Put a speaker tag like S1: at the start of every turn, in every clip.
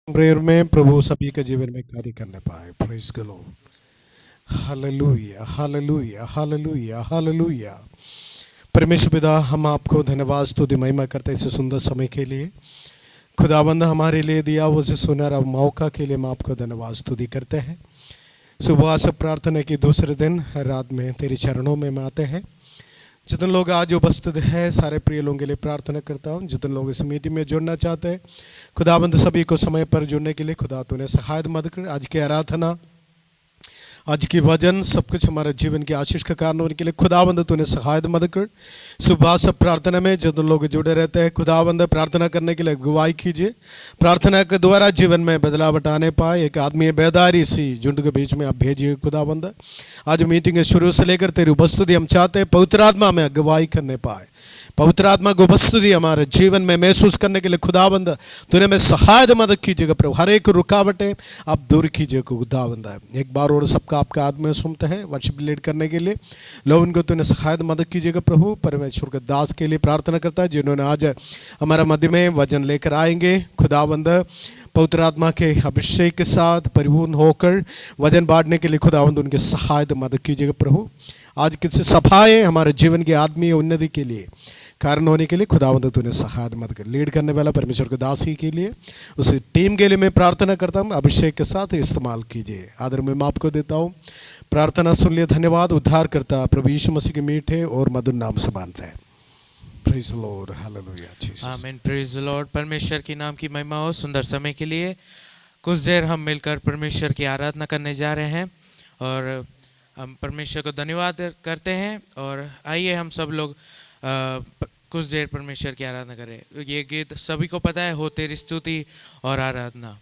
S1: Prayer में प्रभु सभी के जीवन में कार्य करने पाए। Praise the lord. Hallelujah, hallelujah, hallelujah, hallelujah. परमेश्वर पिता, हम आपको धन्यवाद स्तुति महिमा करते हैं इस सुंदर समय के लिए। खुदावंद हमारे लिए दिया वो सुनहरा मौका के लिए हम आपको धन्यवाद स्तुति करते हैं। सुबह से प्रार्थना की दूसरे दिन रात में तेरे चरणों में हम आते हैं। जितने लोग आज उपस्थित है सारे प्रिय लोगों के लिए प्रार्थना करता हूँ। जितने लोग इस मीटिंग में जुड़ना चाहते हैं, खुदाबंद सभी को समय पर जुड़ने के लिए खुदा तूने सहायता मदद कर। आज की आराधना, आज की वजन सब कुछ हमारे जीवन की आशीष का कारण होने के लिए खुदावंद तूने सहायता मदद कर। सुबह सब प्रार्थना में जो लोग जुड़े रहते हैं, खुदावंद प्रार्थना करने के लिए अगुवाई कीजिए। प्रार्थना के द्वारा जीवन में बदलाव आने पाए। एक आदमी बेदारी सी झुंड के बीच में आप भेजिए खुदावंद। आज मीटिंग शुरू से लेकर तेरी उपस्थिति हम चाहते हैं पवित्र आत्मा में अगुवाई करने पाए। पवित्र आत्मा को उपस्थिति हमारे जीवन में महसूस करने के लिए खुदावंद तूने में सहायता मदद कीजिएगा प्रभु। हर एक रुकावटें आप दूर कीजिएगा खुदावंद। एक बार और सबका आपका आत्मा सुनता है वर्शिप लीड करने के लिए लोगों को तूने सहायता मदद कीजिएगा प्रभु। परमेश्वर के दास के लिए प्रार्थना करता है जिन्होंने आज हमारा मध्य में वचन लेकर आएंगे खुदावंद। पवित्र आत्मा के अभिषेक के साथ परिपूर्ण होकर वचन बांटने के लिए खुदावंद उनके सहायता मदद कीजिएगा प्रभु। आज किसी सफाई हमारे जीवन की आत्मीय उन्नति के लिए कारण होने के लिए खुदावंद तूने सहायता मदद कर। लीड करने वाला परमेश्वर के दास ही के लिए उसी टीम के लिए मैं प्रार्थना करता हूँ, अभिषेक के साथ इस्तेमाल कीजिए। आदर में मैं आपको देता हूँ। प्रार्थना सुन लिए, धन्यवाद। उद्धार करता प्रभु यीशु मसीह के मीठे और मधुर नाम से मानते हैं। Praise the lord, hallelujah, Jesus.
S2: आमीन, प्रेज द लॉर्ड। परमेश्वर की नाम की महिमा हो। सुंदर समय के लिए कुछ देर हम मिलकर परमेश्वर की आराधना करने जा रहे हैं और हम परमेश्वर को धन्यवाद करते हैं। और आइए हम सब लोग कुछ देर परमेश्वर की आराधना करें। ये गीत सभी को पता है, हो तेरी स्तुति और आराधना।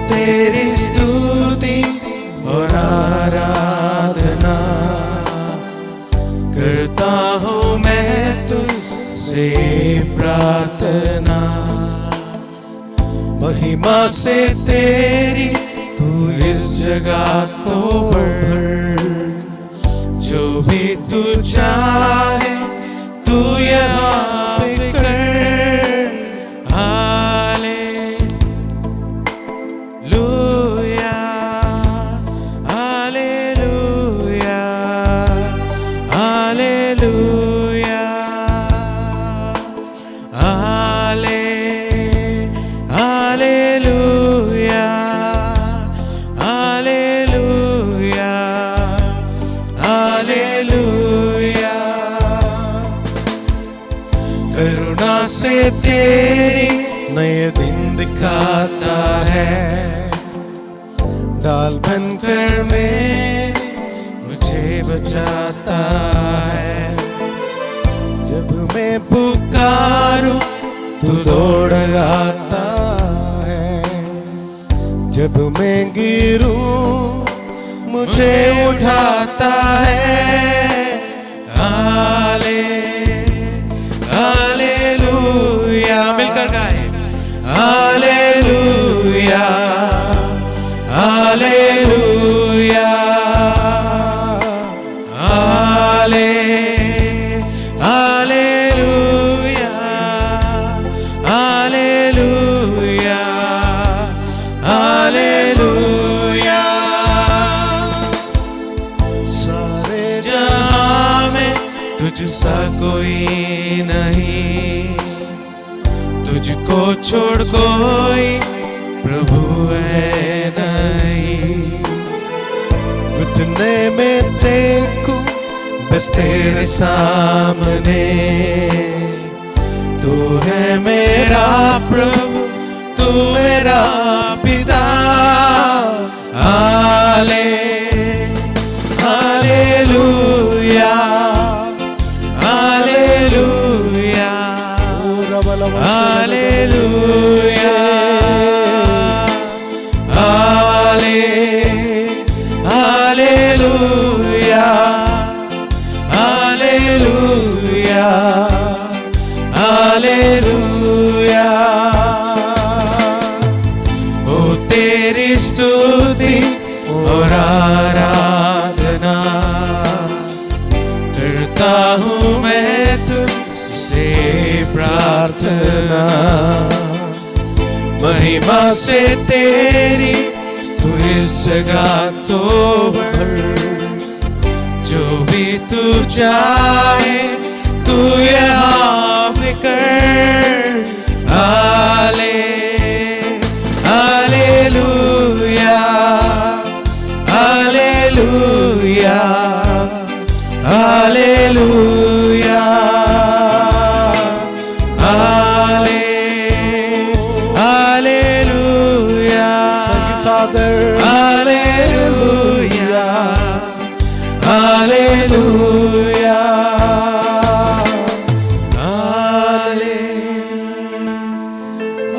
S3: तेरी स्तुति और आराधना करता हूँ मैं तुझसे प्रार्थना। महिमा से तेरी तू इस जगह को भर, जो भी तू चाहे तू यहाँ पे कर। से तेरी नए दिन दिखाता है, डाल बनकर मेरे मुझे बचाता है। जब मैं पुकारूं तू दौड़ आता है, जब मैं गिरूं मुझे उठाता है।
S2: मिलकर गाए
S3: hallelujah, hallelujah, hallelujah, hallelujah, hallelujah. सारे जहां में तुझ सा कोई नहीं, तुझको छोड़ कोई प्रभु है नहीं। घुटने में देखो बस तेरे सामने, तू है मेरा प्रभु, तू मेरा पिता। हालेलुया, करता हूँ मैं तुझसे प्रार्थना, महिमा से तेरी तू इस जगह तो भर, जो भी तू चाहे तू यहाँ पे कर। हाले हालेलुया हालेलुया हालेलुया हाले hallelujah.
S1: Thank you, Father.
S3: Hallelujah hallelujah हाले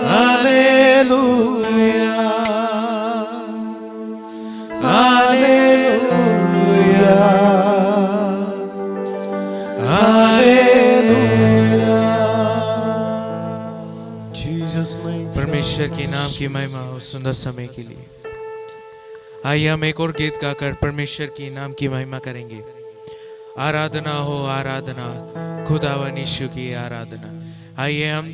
S3: hallelujah hallelujah hallelujah.
S1: Jesus name.
S2: परमेश्वर के नाम की महिमा हो सुंदर समय के लिए। आइए हम एक और गीत गाकर परमेश्वर की नाम की महिमा करेंगे। आराधना हो आराधना, खुदावन यीशु की आराधना। आइए हम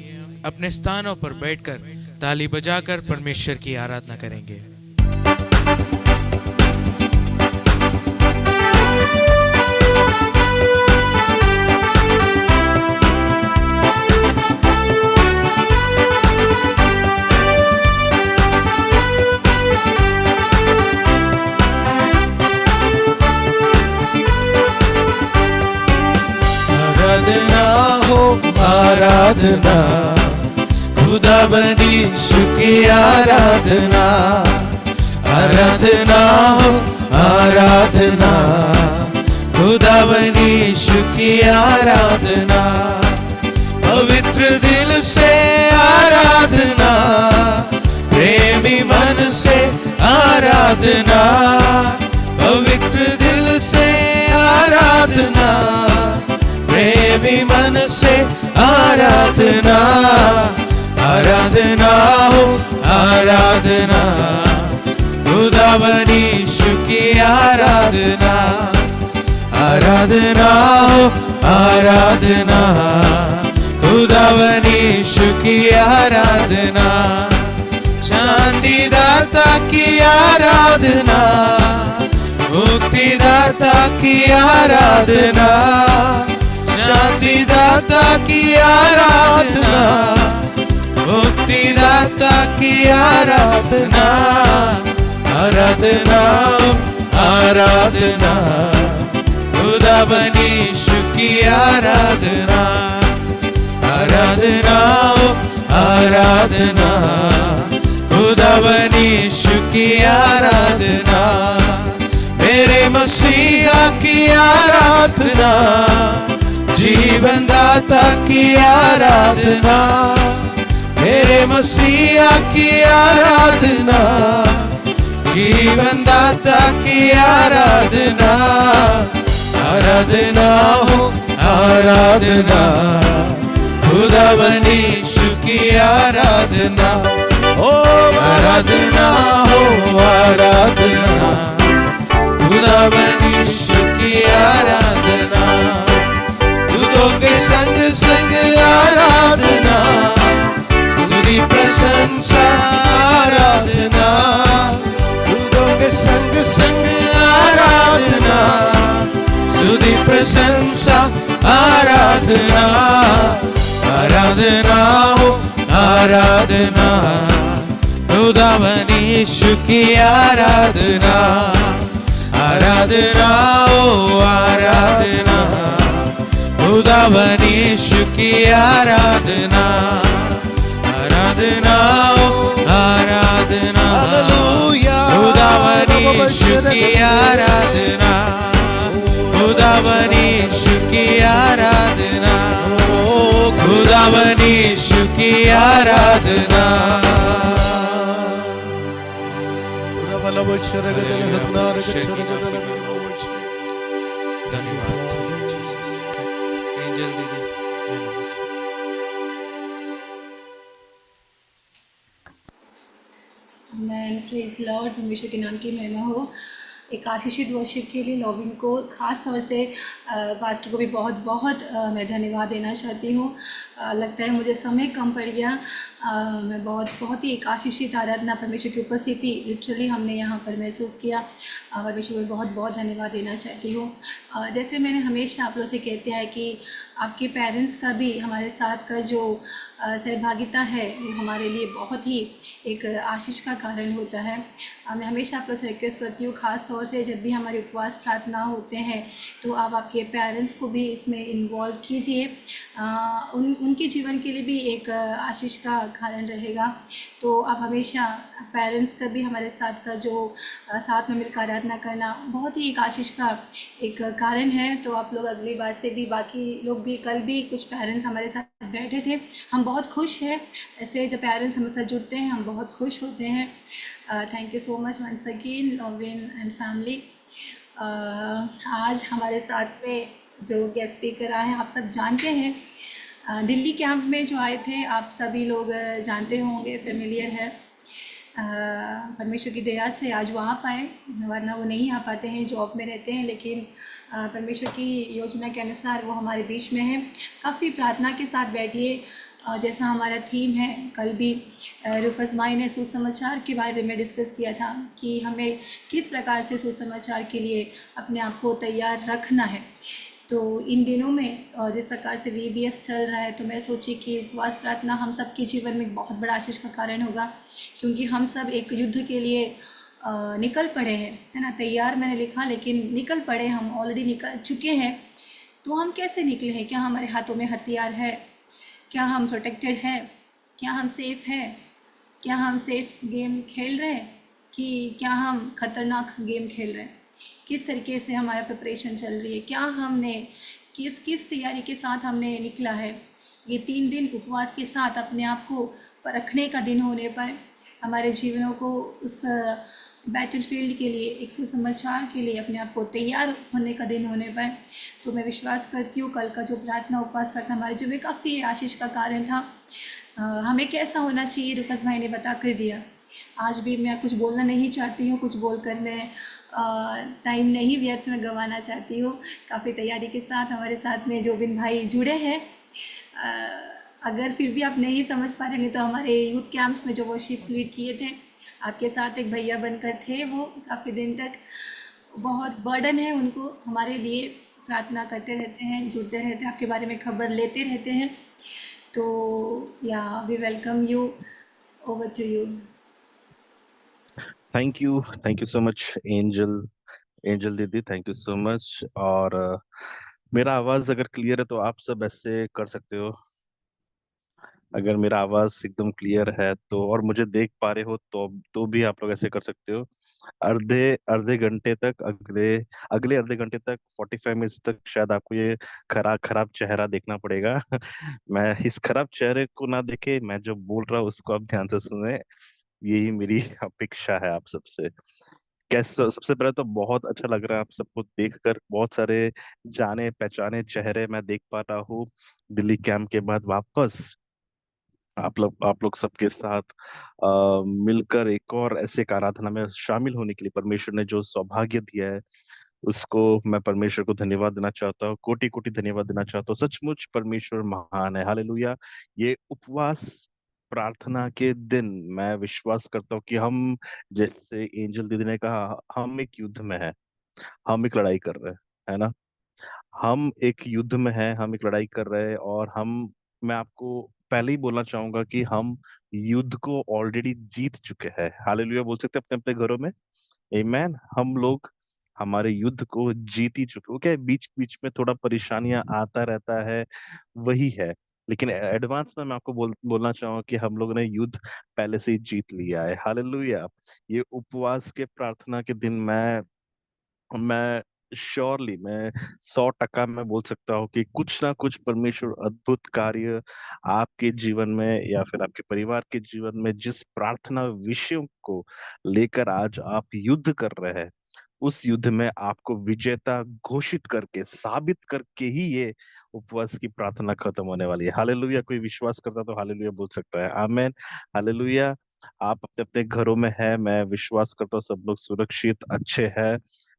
S2: अपने स्थानों पर बैठकर ताली बजाकर परमेश्वर की आराधना करेंगे।
S3: आराधना हो आराधना, खुदावन यीशु की आराधना। आराधना हो आराधना, खुदावन यीशु की आराधना। पवित्र दिल से आराधना, प्रेमी मन से आराधना। पवित्र दिल से आराधना, प्रेमी मन से आराधना। आराधना हो आराधना, खुदावन यीशु की आराधना। आराधना हो आराधना, खुदावन यीशु की आराधना। शांतिदाता की आराधना, मुक्तिदाता की आराधना। शांतिदाता की आराधना, मुक्तिदाता की आराधना। आराधना आराधना, खुदावन यीशु की आराधना। आराधना आराधना, खुदावन यीशु की आराधना। मेरे मसीहा की आराधना, जीवन दाता की आराधना। मेरे मसीहा की आराधना, जीवन दाता की आराधना। आराधना हो आराधना, खुदावन यीशु की आराधना। ओ आराधना हो आराधना, खुदावन यीशु की आराधना। दूतों के संग संग आराधना, स्तुति प्रशंसा आराधना। दूतों के संग संग आराधना, स्तुति प्रशंसा आराधना। आराधना हो आराधना, खुदावन यीशु की आराधना। आराधना हो आराधना, खुदावन यीशु की आराधना। आराधना हो आराधना, खुदावन यीशु की आराधना। खुदावन यीशु की आराधना, खुदावन यीशु की आराधना। धन्यवाद एंजल दीदी।
S4: आमेन, प्रेज लॉर्ड। परमेश्वर के नाम की महिमा हो। एक आशीषित वर्शिप के लिए लॉबिन को, ख़ास तौर से पास्टर को भी बहुत बहुत मैं धन्यवाद देना चाहती हूँ। लगता है मुझे समय कम पड़ गया। मैं बहुत ही एक आशीषित आराधना, परमेश्वर की उपस्थिति लिटरली हमने यहाँ पर महसूस किया। परमेश्वर को बहुत बहुत धन्यवाद देना चाहती हूँ। जैसे मैंने हमेशा आप लोग से कहते हैं कि आपके पेरेंट्स का भी हमारे साथ का जो सहभागिता है वो हमारे लिए बहुत ही एक आशीष का कारण होता है। मैं हमेशा आप लोग से रिक्वेस्ट करती हूँ, ख़ास तौर से जब भी हमारे उपवास प्रार्थना होते हैं तो आप आपके पेरेंट्स को भी इसमें इन्वॉल्व कीजिए। उनके जीवन के लिए भी एक आशीष का कारण रहेगा। तो आप हमेशा पेरेंट्स का भी हमारे साथ का जो साथ में मिलकर आराधना करना बहुत ही एक आशीष का एक कारण है। तो आप लोग अगली बार से भी, बाकी लोग भी, कल भी कुछ पेरेंट्स हमारे साथ बैठे थे, हम बहुत खुश हैं। ऐसे जब पेरेंट्स हमारे साथ जुड़ते हैं हम बहुत खुश होते हैं। Thank you so much once again Lovin and family. आज हमारे साथ में जो गेस्ट स्पीकर आए हैं आप सब जानते हैं। दिल्ली कैंप में जो आए थे आप सभी लोग जानते होंगे, फेमिलियर है। परमेश्वर की दया से आज वहाँ पाए, वरना वो नहीं आ पाते हैं, जॉब में रहते हैं, लेकिन परमेश्वर की योजना के अनुसार वो हमारे बीच में है। काफ़ी प्रार्थना के साथ बैठिए। जैसा हमारा थीम है, कल भी रूफस भाई ने सुसमाचार के बारे में डिस्कस किया था कि हमें किस प्रकार से सुसमाचार के लिए अपने आप को तैयार रखना है। तो इन दिनों में जिस प्रकार से VBS चल रहा है, तो मैं सोची कि उपवास प्रार्थना हम सब के जीवन में बहुत बड़ा आशीष का कारण होगा, क्योंकि हम सब एक युद्ध के लिए निकल पड़े हैं, है ना। तैयार मैंने लिखा, लेकिन निकल पड़े, हम ऑलरेडी निकल चुके हैं। तो हम कैसे निकले हैं? क्या हमारे हाथों में हथियार है? क्या हम प्रोटेक्टेड हैं? क्या हम सेफ़ हैं? क्या हम सेफ़ गेम खेल रहे हैं कि क्या हम ख़तरनाक गेम खेल रहे हैं? किस तरीके से हमारा प्रिपरेशन चल रही है? क्या हमने किस किस तैयारी के साथ हमने निकला है? ये 3 दिन उपवास के साथ अपने आप को परखने का दिन होने पर, हमारे जीवनों को उस बैटल फील्ड के लिए, एक सुसमाचार के लिए अपने आप को तैयार होने का दिन होने पर, तो मैं विश्वास करती हूँ कल का जो प्रार्थना उपवास करना हमारे जीवन में काफ़ी आशीष का कारण था। हमें कैसा होना चाहिए रुफस भाई ने बता कर दिया। आज भी मैं कुछ बोलना नहीं चाहती हूँ, कुछ बोल कर मैं टाइम नहीं व्यर्थ में गंवाना चाहती हूँ। काफ़ी तैयारी के साथ हमारे साथ में जोबिन भाई जुड़े हैं। अगर फिर भी आप नहीं समझ पा रहे तो हमारे यूथ कैंप्स में जो वर्शिप्स लीड किए थे, आपके साथ एक भैया बनकर थे, वो काफ़ी दिन तक बहुत बर्डन है उनको, हमारे लिए प्रार्थना करते रहते हैं, जुड़ते रहते हैं, आपके बारे में खबर लेते रहते हैं। तो yeah we welcome you, over to you.
S5: Thank you so much Angel दीदी, थैंक यू सो मच। और मेरा आवाज अगर क्लियर है तो आप सब ऐसे कर सकते हो। अगर मेरा आवाज एकदम क्लियर है तो, और मुझे देख पा रहे हो तो भी आप लोग ऐसे कर सकते हो। आधे आधे घंटे तक, अगले अगले आधे घंटे तक, 45 मिनट्स तक शायद आपको ये खराब खराब चेहरा देखना पड़ेगा। मैं इस खराब चेहरे को ना देखे, मैं जो बोल रहा हूँ उसको आप ध्यान से सुने, यही मेरी अपेक्षा है आप सबसे। कैसे, सबसे पहले तो बहुत अच्छा लग रहा है आप सबको देखकर। बहुत सारे जाने पहचाने चेहरे मैं देख पा रहा हूँ। दिल्ली कैंप के बाद वापस आप लोग सबके साथ मिलकर एक और ऐसे एक आराधना में शामिल होने के लिए परमेश्वर ने जो सौभाग्य दिया है, उसको मैं परमेश्वर को धन्यवाद देना चाहता हूँ, कोटि कोटि धन्यवाद देना चाहता हूँ। सचमुच परमेश्वर महान है। हालेलुया। ये उपवास प्रार्थना के दिन मैं विश्वास करता हूँ कि हम, जैसे एंजल दीदी ने कहा, हम एक युद्ध में है, हम एक लड़ाई कर रहे हैं, है ना। हम एक युद्ध में हैं, हम एक लड़ाई कर रहे हैं, और मैं आपको पहले ही बोलना चाहूंगा कि हम युद्ध को ऑलरेडी जीत चुके हैं। हालेलुया बोल सकते हैं अपने अपने घरों में। आमीन। हम लोग हमारे युद्ध को जीत ही चुके। ओके, बीच बीच में थोड़ा परेशानियां आता रहता है, वही है, लेकिन एडवांस में मैं आपको बोलना चाहूंगा कि हम लोगों ने युद्ध पहले से ही जीत लिया है। हालेलुया। ये उपवास के प्रार्थना के दिन मैं श्योरली, मैं 100% मैं बोल सकता हूँ कि कुछ ना कुछ परमेश्वर अद्भुत कार्य आपके जीवन में या फिर आपके परिवार के जीवन में, जिस प्रार्थना विषयों को लेकर आज आप युद्ध कर रहे हैं, उस युद्ध में आपको विजेता घोषित करके, साबित करके ही ये उपवास की प्रार्थना खत्म होने वाली है। हालेलुया। कोई विश्वास करता तो हालेलुया बोल सकता है। आमेन। हालेलुया। आप अपने अपने घरों में है, मैं विश्वास करता हूँ सब लोग सुरक्षित अच्छे हैं,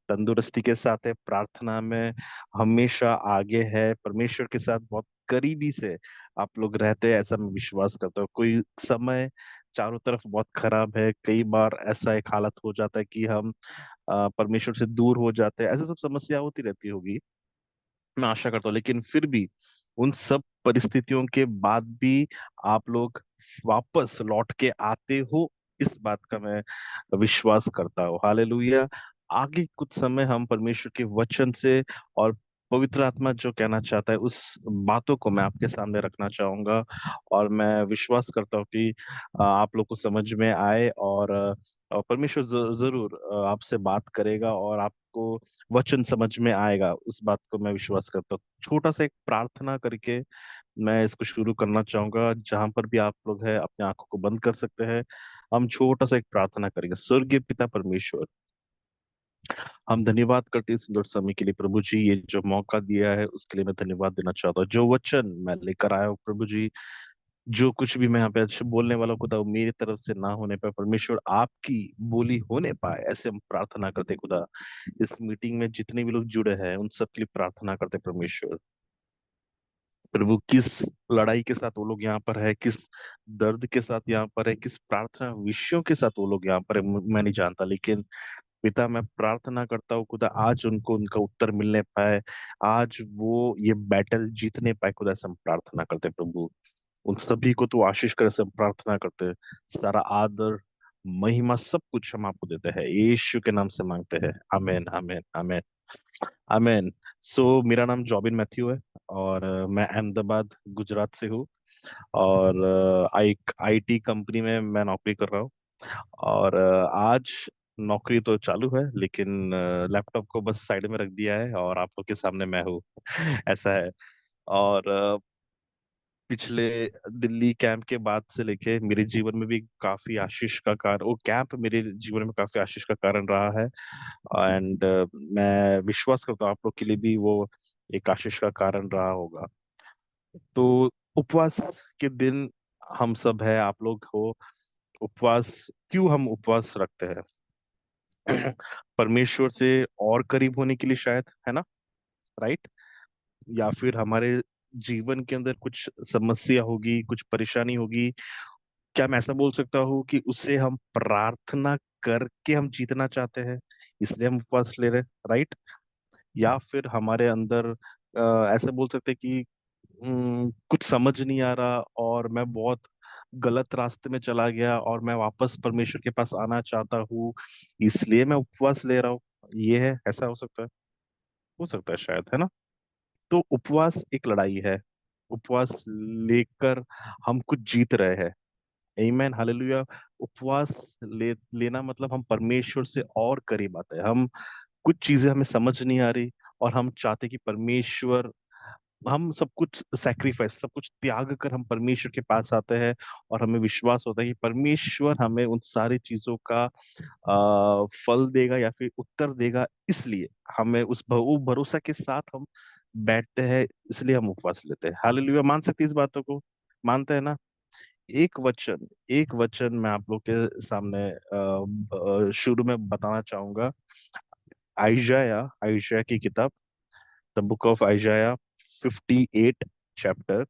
S5: तंदुरुस्ती के साथ है, प्रार्थना में हमेशा आगे है, परमेश्वर के साथ बहुत करीबी से आप लोग रहते हैं, ऐसा मैं विश्वास करता हूँ। कोई समय चारों तरफ बहुत खराब है, कई बार ऐसा एक हालत हो जाता है कि हम परमेश्वर से दूर हो जाते हैं, ऐसे सब समस्या होती रहती होगी, मैं आशा करता हूँ, लेकिन फिर भी उन सब परिस्थितियों के बाद भी आप लोग वापस लौट के आते हो, इस बात का मैं विश्वास करता हूँ। हालेलुया। आगे कुछ समय हम परमेश्वर के वचन से और पवित्र आत्मा जो कहना चाहता है उस बातों को मैं आपके सामने रखना चाहूंगा, और मैं विश्वास करता हूँ कि आप लोग को समझ में आए, और परमेश्वर जरूर आपसे बात करेगा और आपको वचन समझ में आएगा, उस बात को मैं विश्वास करता हूँ। छोटा सा एक प्रार्थना करके मैं इसको शुरू करना चाहूंगा, जहां पर भी आप लोग हैं अपने आंखों को बंद कर सकते हैं। हम छोटा सा एक प्रार्थना करेंगे। स्वर्गीय पिता परमेश्वर, हम धन्यवाद करते हैं इस सुंदर समय के लिए प्रभु जी, ये जो मौका दिया है उसके लिए मैं धन्यवाद देना चाहता हूँ। जो वचन मैं लेकर आया हूँ प्रभु जी, जो कुछ भी मैं यहाँ पे अच्छे बोलने वाला खुदा, वो मेरी तरफ से ना होने पाए परमेश्वर, आपकी बोली होने पाए, ऐसे हम प्रार्थना करते हैं खुदा। इस मीटिंग में जितने भी लोग जुड़े हैं उन सब के लिए प्रार्थना करते हैं परमेश्वर। प्रभु किस लड़ाई के साथ वो लोग यहाँ पर है, किस दर्द के साथ यहाँ पर है, किस प्रार्थना विषयों के साथ वो लोग यहाँ पर है, मैं नहीं जानता, लेकिन पिता मैं प्रार्थना करता हूँ खुदा आज उनको उनका उत्तर मिलने पाए, आज वो ये बैटल जीतने पाए खुदा, ऐसे हम प्रार्थना करते हैं प्रभु। उन सभी को तो आशीष करे, से हम प्रार्थना करते हैं। सारा आदर महिमा सब कुछ हम आपको देते हैं, यीशु के नाम से मांगते हैं, आमेन आमेन आमेन आमेन। मेरा नाम जॉबिन मैथ्यू है, और मैं अहमदाबाद गुजरात से हूँ, और एक आईटी कंपनी में मैं नौकरी कर रहा हूँ, और आज नौकरी तो चालू है, लेकिन लैपटॉप को बस साइड में रख दिया है और आप लोग के सामने मैं हूँ ऐसा है। और पिछले दिल्ली कैंप के बाद से लेके मेरे जीवन में भी काफी आशीष का कारण, वो कैंप मेरे जीवन में काफी आशीष का कारण रहा है, एंड मैं विश्वास करता हूँ आप लोग के लिए भी वो एक आशीष का कारण रहा होगा। तो उपवास के दिन हम सब है, आप लोग हो, उपवास क्यों हम उपवास रखते हैं? परमेश्वर से और करीब होने के लिए शायद, है ना, राइट? या फिर हमारे जीवन के अंदर कुछ समस्या होगी, कुछ परेशानी होगी, क्या मैं ऐसा बोल सकता हूँ कि उससे हम प्रार्थना करके हम जीतना चाहते हैं, इसलिए हम उपवास ले रहे हैं, राइट? या फिर हमारे अंदर ऐसा बोल सकते हैं कि कुछ समझ नहीं आ रहा और मैं बहुत गलत रास्ते में चला गया और मैं वापस परमेश्वर के पास आना चाहता हूँ, इसलिए मैं उपवास ले रहा हूँ, ये है, ऐसा हो सकता है शायद, है ना? तो उपवास एक लड़ाई है, उपवास लेकर हम कुछ जीत रहे हैं। आमीन हालेलुया। उपवास लेना मतलब हम परमेश्वर से और करीब आते हैं। हम कुछ चीजें हमें समझ नहीं आ रही और हम चाहते कि परमेश्वर, हम सब कुछ सैक्रिफाइस, सब कुछ त्याग कर हम परमेश्वर के पास आते हैं, और हमें विश्वास होता है कि परमेश्वर हमें उन सारी चीजों का फल देगा या फिर उत्तर देगा, इसलिए हमें वो भरोसा के साथ हम बैठते हैं, इसलिए हम उपवास लेते हैं। हालेलुया। मान सकते हैं इस बातों को? मानते हैं ना? एक वचन मैं आप लोग के सामने शुरू में बताना चाहूंगा। आइजाया आइजाया की किताब, the book of Isaiah 58 chapter,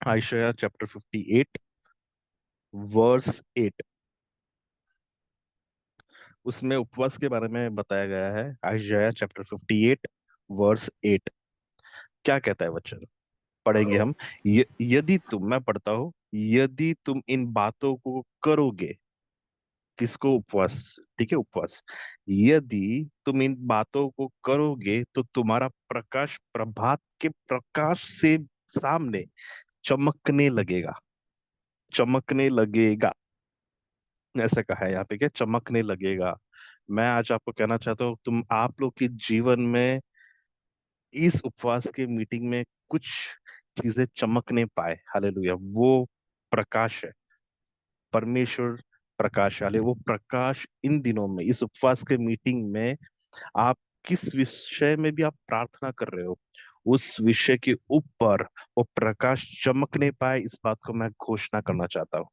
S5: Isaiah chapter 58 verse 8, उसमें उपवास के बारे में बताया गया है। आइशाया चैप्टर 58 वर्स 8 क्या कहता है वचन? पढ़ेंगे हम। यदि तुम, मैं पढ़ता हूँ, यदि तुम इन बातों को करोगे, किसको? उपवास, ठीक है, उपवास। यदि तुम इन बातों को करोगे तो तुम्हारा प्रकाश प्रभात के प्रकाश से सामने चमकने लगेगा, चमकने लगेगा, ऐसा कहा है यहाँ पे, क्या चमकने लगेगा? मैं आज आपको कहना चाहता हूँ, तुम आप लोग के जीवन में इस उपवास के मीटिंग में कुछ चीजें चमकने पाए। हालेलुया। वो प्रकाश है, परमेश्वर प्रकाश वाले, वो प्रकाश इन दिनों में इस उपवास के मीटिंग में, आप किस विषय में भी आप प्रार्थना कर रहे हो, उस विषय के ऊपर वो प्रकाश चमकने पाए, इस बात को मैं घोषणा करना चाहता हूँ।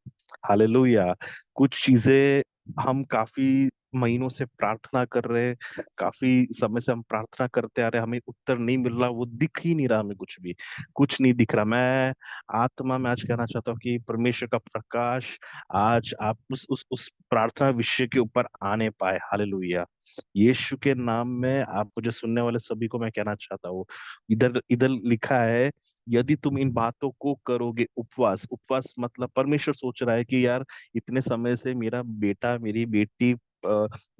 S5: हालेलुया। कुछ चीजें हम काफी महीनों से प्रार्थना कर रहे हैं, काफी समय से हम प्रार्थना करते आ रहे हैं, हमें उत्तर नहीं मिल रहा, वो दिख ही नहीं रहा, हमें कुछ भी कुछ नहीं दिख रहा। मैं आत्मा में आज कहना चाहता हूँ कि परमेश्वर का प्रकाश आज आप उस प्रार्थना विषय के ऊपर आने पाए। हालेलुया। यीशु के नाम में आप मुझे सुनने वाले सभी को मैं कहना चाहता हूँ, इधर इधर लिखा है, यदि तुम इन बातों को करोगे। उपवास, उपवास मतलब परमेश्वर सोच रहा है कि यार इतने समय से मेरा बेटा मेरी बेटी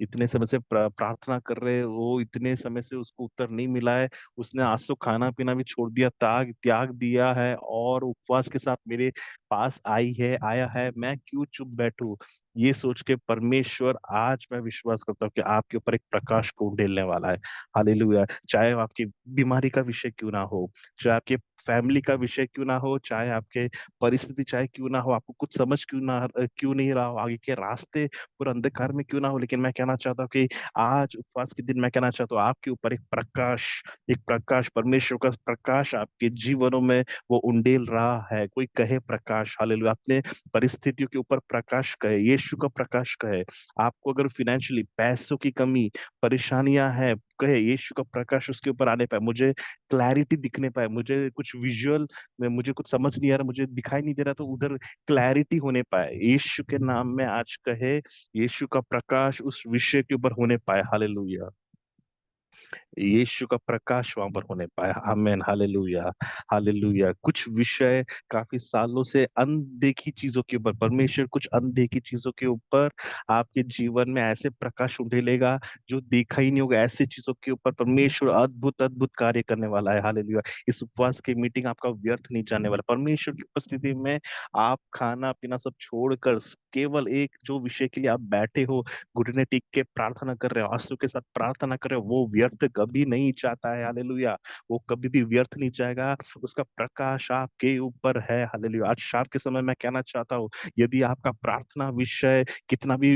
S5: इतने समय से प्रार्थना कर रहे हैं, वो इतने समय से उसको उत्तर नहीं मिला है, उसने आज तो खाना पीना भी छोड़ दिया, त्याग त्याग दिया है और उपवास के साथ मेरे पास आया है, मैं क्यों चुप बैठूं। ये सोच के परमेश्वर आज मैं विश्वास करता हूँ कि आपके ऊपर एक प्रकाश को उंडेलने वाला है। हालेलुया। चाहे वो आपकी बीमारी का विषय क्यों ना हो, चाहे आपके फैमिली का विषय क्यों ना हो, चाहे आपके परिस्थिति चाहे क्यों ना हो, आपको कुछ समझ क्यों नहीं रहा हो, आगे के रास्ते पूरे अंधकार में क्यों ना हो, लेकिन मैं कहना चाहता हूँ कि आज उपवास के दिन मैं कहना चाहता हूँ आपके ऊपर एक प्रकाश, परमेश्वर का प्रकाश आपके जीवनों में वो उंडेल रहा है। कोई कहे प्रकाश। हालेलुया। अपने परिस्थितियों के ऊपर प्रकाश कहे, यीशु का प्रकाश कहे। आपको अगर फाइनेंशियली पैसों की कमी, परेशानियां हैं, कहे यीशु का प्रकाश उसके ऊपर आने पाए, मुझे क्लैरिटी दिखने पाए, मुझे कुछ विजुअल में मुझे कुछ समझ नहीं आ रहा, मुझे दिखाई नहीं दे रहा, तो उधर क्लैरिटी होने पाए, यीशु के नाम में आज कहे यीशु का प्रकाश उस विषय के ऊपर होने पाए। हालेलुया। यीशु का प्रकाश वहां पर होने पाया। आमेन। हालेलुया। हालेलुया। कुछ विषय काफी सालों से अनदेखी चीजों के ऊपर, परमेश्वर कुछ अनदेखी चीजों के ऊपर आपके जीवन में ऐसे प्रकाश उंडेलेगा जो देखा ही नहीं होगा। ऐसी चीजों के ऊपर परमेश्वर अद्भुत अद्भुत कार्य करने वाला है। हालेलुया। इस उपवास की मीटिंग आपका व्यर्थ नहीं जाने वाला। परमेश्वर की उपस्थिति में आप खाना पीना सब छोड़कर केवल एक जो विषय के लिए आप बैठे हो, घुटने टेक के प्रार्थना कर रहे हो, आंसू के साथ प्रार्थना कर रहे हो, वो व्यर्थ कभी नहीं चाहता है। हालेलुया। वो कभी भी व्यर्थ नहीं जाएगा। उसका प्रकाश आपके ऊपर है। हालेलुया। आज शाम के समय मैं कहना चाहता हूँ, यदि आपका प्रार्थना विषय कितना भी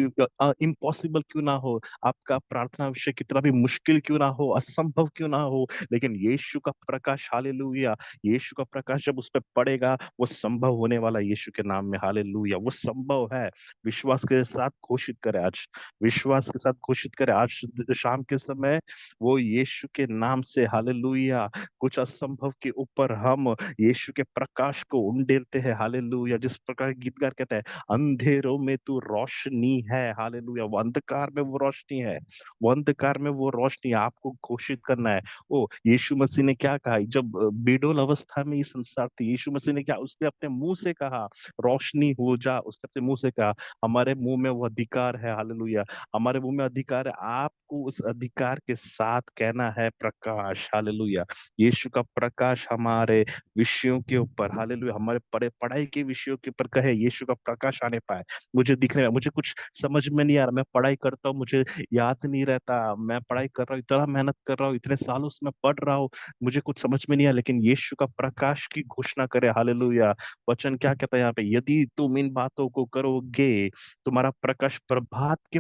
S5: इम्पॉसिबल क्यों ना हो, आपका प्रार्थना विषय कितना भी मुश्किल क्यों ना हो, असंभव क्यों ना हो, लेकिन यीशु का प्रकाश, हालेलुया, यीशु का प्रकाश जब उस पर पड़ेगा, वो संभव होने वाला है यीशु के नाम में। हालेलुया। वो संभव है। विश्वास के साथ घोषित करें आज, विश्वास के साथ घोषित करें आज शाम के समय, वो यीशु के नाम से। हालेलुया। कुछ असंभव के ऊपर हम यीशु के प्रकाश को उंडेलते हैं। हालेलुया। जिस प्रकार गीतकार कहते हैं, अंधेरों में तू रोशनी है। हालेलुया। वो अंधकार में वो रोशनी है, वो अंधकार में वो रोशनी है। आपको घोषित करना है। ओ यीशु मसीह ने क्या कहा जब बेडोल अवस्था में ये संसार थी, यीशु मसीह ने क्या, उसने अपने मुंह से कहा रोशनी हो जा, उसने अपने मुंह से कहा। हमारे मुंह में वो अधिकार है। हालेलुया। हमारे मुंह में अधिकार है। आपको उस अधिकार के साथ कहना है प्रकाश। हालेलुया। यीशु का प्रकाश हमारे विषयों के ऊपर, हालेलुया, हमारे पढ़ाई के विषयों के ऊपर कहे यीशु का प्रकाश आने पाए। मुझे दिखने में, मुझे कुछ समझ में नहीं आ रहा, मैं पढ़ाई करता हूँ, मुझे याद नहीं रहता, मैं पढ़ाई कर रहा हूँ, इतना मेहनत कर रहा हूँ, इतने सालों से मैं पढ़ रहा हूँ, मुझे कुछ समझ में नहीं आया, लेकिन यीशु का प्रकाश की घोषणा करे। हालेलुया। वचन क्या कहता है यहाँ पे, यदि तुम इन बातों को करोगे, तुम्हारा प्रकाश प्रभात के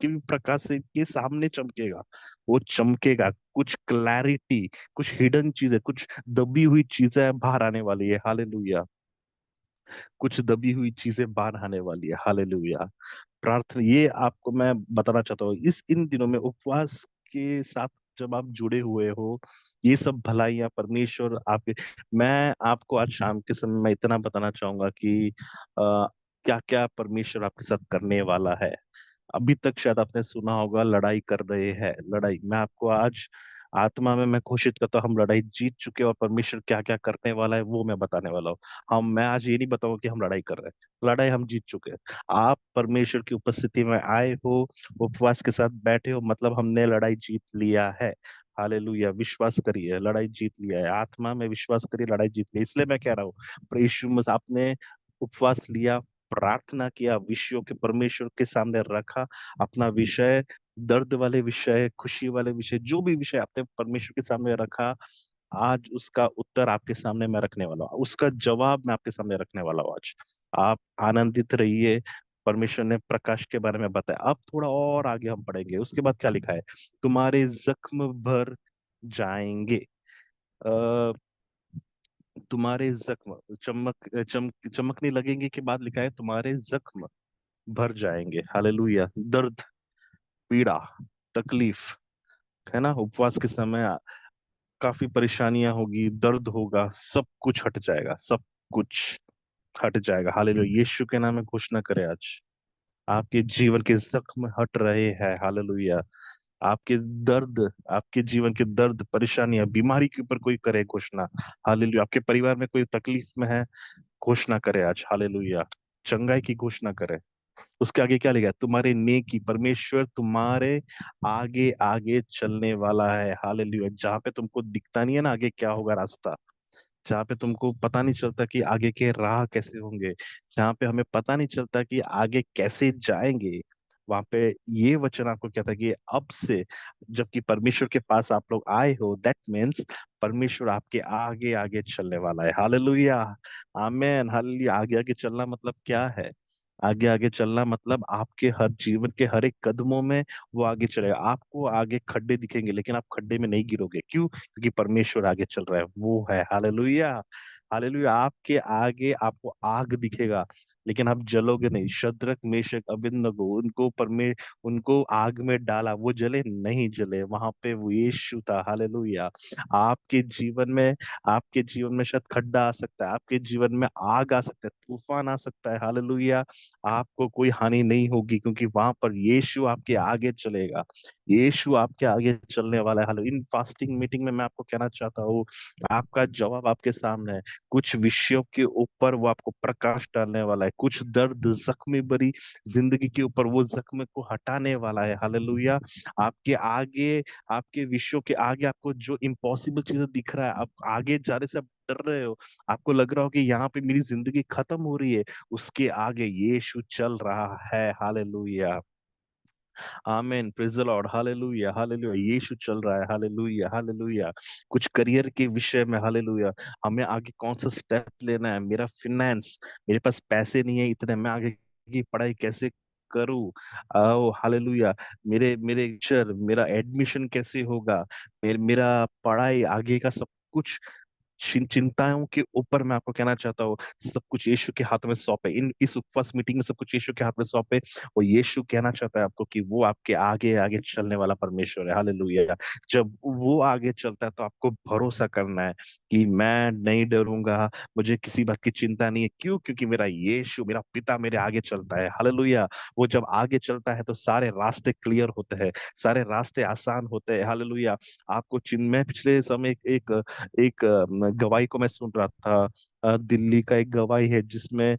S5: भी प्रकाश से के सामने चमकेगा। वो चमकेगा। कुछ क्लैरिटी, कुछ हिडन चीजें, कुछ दबी हुई चीजें बाहर आने वाली है। हालेलुया। कुछ दबी हुई चीजें बाहर आने वाली है। हालेलुया। प्रार्थना, ये आपको मैं बताना चाहता हूँ, इस इन दिनों में उपवास के साथ जब आप जुड़े हुए हो, ये सब भलाइयाँ परमेश्वर आपके, मैं आपको आज शाम के समय में इतना बताना चाहूंगा कि क्या क्या परमेश्वर आपके साथ करने वाला है। अभी तक शायद आपने सुना होगा लड़ाई कर रहे हैं, लड़ाई, मैं आपको आज आत्मा में मैं घोषित करता हूँ, हम लड़ाई जीत चुके हैं और परमेश्वर क्या क्या करने वाला है वो मैं बताने वाला हूँ। मैं आज ये नहीं बताऊंगा कि हम लड़ाई कर रहे हैं, लड़ाई हम जीत चुके हैं। आप परमेश्वर की उपस्थिति में आए हो, उपवास के साथ बैठे हो, मतलब हमने लड़ाई जीत लिया है। हालेलुया। विश्वास करिए, लड़ाई जीत लिया है। आत्मा में विश्वास करिए, लड़ाई जीत ली। इसलिए मैं कह रहा हूँ, यीशु मसीह, आपने उपवास लिया, प्रार्थना किया, विषयों के परमेश्वर के सामने रखा, अपना विषय, दर्द वाले विषय, खुशी वाले विषय, जो भी विषय आपने परमेश्वर के सामने रखा, आज उसका उत्तर आपके सामने मैं रखने वाला हूँ, उसका जवाब मैं आपके सामने रखने वाला हूँ आज। आप आनंदित रहिए। परमेश्वर ने प्रकाश के बारे में बताया। अब थोड़ा और आगे हम पढ़ेंगे, उसके बाद क्या लिखा है, तुम्हारे जख्म भर जाएंगे। अ, तुम्हारे जख्म चमकने लगेंगे के बाद लिखा है तुम्हारे जख्म भर जाएंगे। हालेलुया। दर्द, पीड़ा, तकलीफ, है ना, उपवास के समय काफी परेशानियां होगी, दर्द होगा, सब कुछ हट जाएगा, सब कुछ हट जाएगा। हालेलुया। यीशु के नाम में घोषणा करें आज, आपके जीवन के जख्म हट रहे हैं। हालेलुया। आपके दर्द, आपके जीवन के दर्द, परेशानियां, बीमारी के ऊपर कोई करे घोषणा। हालेलुया। आपके परिवार में कोई तकलीफ में है, घोषणा करे आज। हालेलुया। चंगाई की घोषणा करे। उसके आगे क्या लिखा है? तुम्हारे नेकी, परमेश्वर तुम्हारे आगे आगे चलने वाला है। हालेलुया। जहां पे तुमको दिखता नहीं है ना आगे क्या होगा रास्ता, जहाँ पे तुमको पता नहीं चलता कि आगे के राह कैसे होंगे, जहाँ पे हमें पता नहीं चलता कि आगे कैसे जाएंगे, वहां पे ये वचन आपको कहता है कि अब से जबकि परमेश्वर के पास आप लोग आए हो, दैट मीन्स परमेश्वर आपके आगे आगे चलने वाला है। हालेलुया। आमेन। हालेलुया। आगे आगे चलना मतलब क्या है? आगे आगे चलना मतलब आपके हर जीवन के हर एक कदमों में वो आगे चलेगा। आपको आगे खड्डे दिखेंगे लेकिन आप खड्डे में नहीं गिरोगे। क्यों? क्योंकि परमेश्वर आगे चल रहा है, वो है। हालेलुया। हालेलुया। आपके आगे आपको आग दिखेगा लेकिन आप जलोगे नहीं। शद्रक, मेशक, अबेदनगो, उनको आग में डाला, वो जले नहीं, जले। वहां पे वो यीशु था। हालेलुया। आपके जीवन में, आपके जीवन में शायद खड्डा आ सकता है, आपके जीवन में आग आ सकता है, तूफान आ सकता है। हालेलुया। आपको कोई हानि नहीं होगी क्योंकि वहां पर यीशु आपके आगे चलेगा। यीशु आपके आगे चलने वाला है। हालो इन फास्टिंग मीटिंग में मैं आपको कहना चाहता हूँ, आपका जवाब आपके सामने है। कुछ विषयों के ऊपर वो आपको प्रकाश डालने वाला है। कुछ दर्द, जख्मी भरी जिंदगी के ऊपर वो जख्म को हटाने वाला है। हालेलुया। आपके आगे, आपके विषयों के आगे आपको जो इम्पॉसिबल चीजें दिख रहा है, आप आगे जाने से आप डर रहे हो, आपको लग रहा हो कि यहाँ पे मेरी जिंदगी खत्म हो रही है, उसके आगे यीशु चल रहा है। Hallelujah. Amen. Praise the lord. Hallelujah. Hallelujah. यीशु चल रहा है। हालेलुया। हालेलुया। कुछ करियर के विषय में, हालेलुया, हमें आगे कौन सा स्टेप लेना है, मेरा फिनेंस, मेरे पास पैसे नहीं है इतने, मैं आगे की पढ़ाई कैसे करूं, ओ हालेलुया, मेरे मेरे टीचर, मेरा एडमिशन कैसे होगा, मेरा पढ़ाई आगे का सब कुछ, चिंताओं के ऊपर मैं आपको कहना चाहता हूँ, सब कुछ यीशु के हाथ में सौंपे। इन इस उपवास मीटिंग में सब कुछ यीशु के हाथ में सौंपे। वो यीशु कहना चाहता है आपको कि वो आपके आगे आगे चलने वाला परमेश्वर है। हालेलुया। जब वो आगे चलता है तो आपको भरोसा करना है कि मैं नहीं डरूंगा, मुझे किसी बात की चिंता नहीं है। क्यों? क्योंकि मेरा यीशु, मेरा पिता मेरे आगे चलता है। हालेलुया। वो जब आगे चलता है तो सारे रास्ते क्लियर होते हैं, सारे रास्ते आसान होते हैं। हालेलुया। आपको चिन्ह, मैं पिछले समय एक एक गवाही को मैं सुन रहा था। दिल्ली का एक गवाही है जिसमें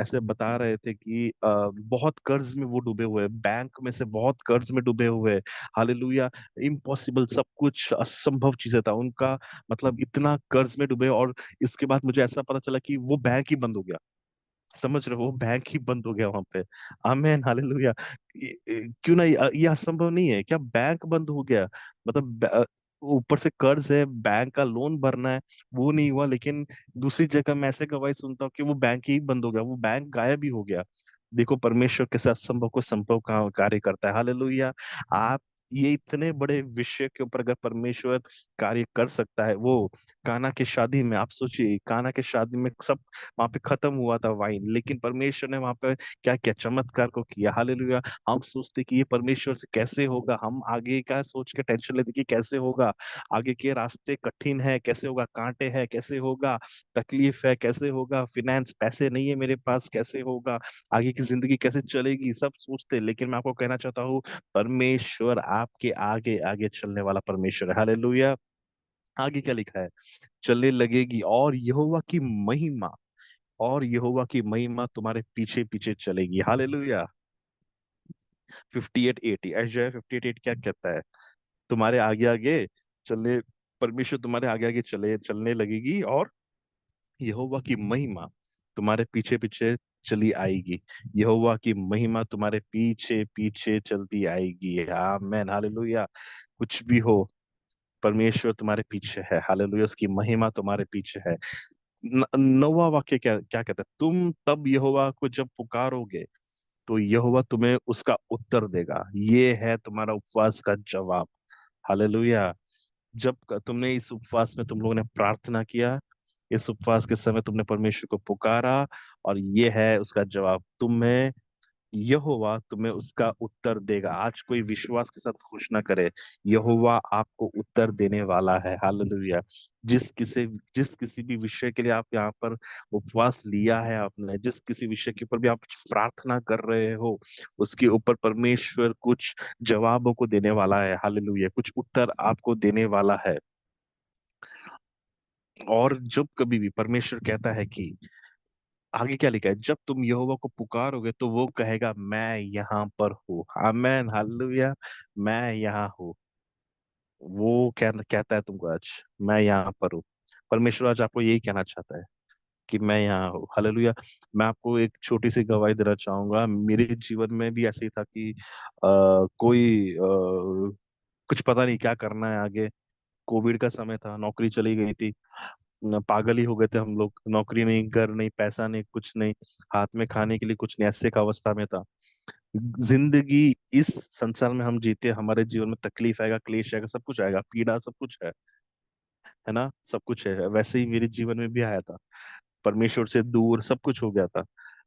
S5: ऐसे बता रहे थे कि बहुत कर्ज में वो डूबे हुए हैं, बैंक में से बहुत कर्ज में डूबे हुए हैं। हालेलुया। इम्पॉसिबल, सब कुछ असंभव चीजें था उनका, मतलब इतना कर्ज में डूबे। और इसके बाद मुझे ऐसा पता चला कि वो बैंक ही बंद हो गया। समझ रहे हो? वो बैंक ही बंद हो गया वहां पे। आमेन। हालेलुया। क्यों ना, ये असंभव नहीं है क्या? बैंक बंद हो गया, मतलब ऊपर से कर्ज है, बैंक का लोन भरना है, वो नहीं हुआ। लेकिन दूसरी जगह मैं ऐसे गवाही सुनता हूँ कि वो बैंक ही बंद हो गया, वो बैंक गायब ही हो गया। देखो परमेश्वर कैसे असंभव को संभव का कार्य करता है। हालेलुया। आप, ये इतने बड़े विषय के ऊपर अगर परमेश्वर कार्य कर सकता है, वो काना की शादी में, आप सोचिए, काना की शादी में सब वहां पे खत्म हुआ था वाइन, लेकिन परमेश्वर ने वहां पे क्या क्या चमत्कार को किया। हालेलुया। हम सोचते कि ये परमेश्वर से कैसे होगा, हम आगे का सोच के टेंशन लेते कि कैसे होगा, आगे के रास्ते कठिन है, कैसे होगा, कांटे हैं, कैसे होगा, तकलीफ है, कैसे होगा, फिनेंस, पैसे नहीं है मेरे पास, कैसे होगा, आगे की जिंदगी कैसे चलेगी, सब सोचते। लेकिन मैं आपको कहना चाहता हूँ, परमेश्वर आपके आगे आगे चलने वाला परमेश्वर है। हालेलुया। आगे क्या लिखा है? चलने लगेगी और यहोवा की महिमा, और यहोवा की महिमा तुम्हारे पीछे पीछे चलेगी। हालेलुया। 58:80, ऐशाया 58:8 क्या कहता है? तुम्हारे आगे आगे चलने, परमेश्वर तुम्हारे आगे आगे चलने लगेगी और यहोवा की महिमा तुम्हारे पीछे पीछे चली आएगी। यहोवा की महिमा तुम्हारे पीछे पीछे चलती आएगी। आमेन। हालेलुया। कुछ भी हो, परमेश्वर तुम्हारे पीछे है। हालेलुया। उसकी महिमा तुम्हारे पीछे है। नौवा वाक्य क्या क्या कहता है? तुम तब यहोवा को जब पुकारोगे तो यहोवा तुम्हें उसका उत्तर देगा। ये है तुम्हारा उपवास का जवाब। हालेलुया। जब तुमने इस उपवास में तुम लोगों ने प्रार्थना किया, इस उपवास के समय तुमने परमेश्वर को पुकारा, और ये है उसका जवाब तुम्हें, यहोवा तुम्हें उसका उत्तर देगा। आज कोई विश्वास के साथ घोषणा करे, यहोवा आपको उत्तर देने वाला है। हालेलुया। जिस किसी भी विषय के लिए आप यहाँ पर उपवास लिया है आपने, जिस किसी विषय के ऊपर भी आप प्रार्थना कर रहे हो, उसके ऊपर परमेश्वर कुछ जवाबों को देने वाला है। हालेलुया। कुछ उत्तर आपको देने वाला है। और जब कभी भी परमेश्वर कहता है कि, आगे क्या लिखा है, जब तुम यहोवा को पुकारोगे तो वो कहेगा मैं यहाँ पर हूँ। आमेन, हालेलुया। मैं यहाँ हूँ। वो कहता है तुमको आज, मैं यहाँ पर हूँ। परमेश्वर आज आपको यही कहना चाहता है कि मैं यहाँ हूँ। हालेलुया। मैं आपको एक छोटी सी गवाही देना चाहूंगा। मेरे जीवन में भी ऐसे ही था कि कोई कुछ पता नहीं क्या करना है आगे। कोविड का समय था, नौकरी चली गई थी, पागल ही हो गए थे हम लोग। नौकरी नहीं, घर नहीं, पैसा नहीं, कुछ नहीं, हाथ में खाने के लिए कुछ नहीं, ऐसे का अवस्था में था। जिंदगी इस संसार में हम जीते, हमारे जीवन में तकलीफ आएगा, क्लेश आएगा, सब कुछ आएगा, पीड़ा, सब कुछ है ना, सब कुछ है। वैसे ही मेरे जीवन में भी आया था। परमेश्वर से दूर सब कुछ हो गया था।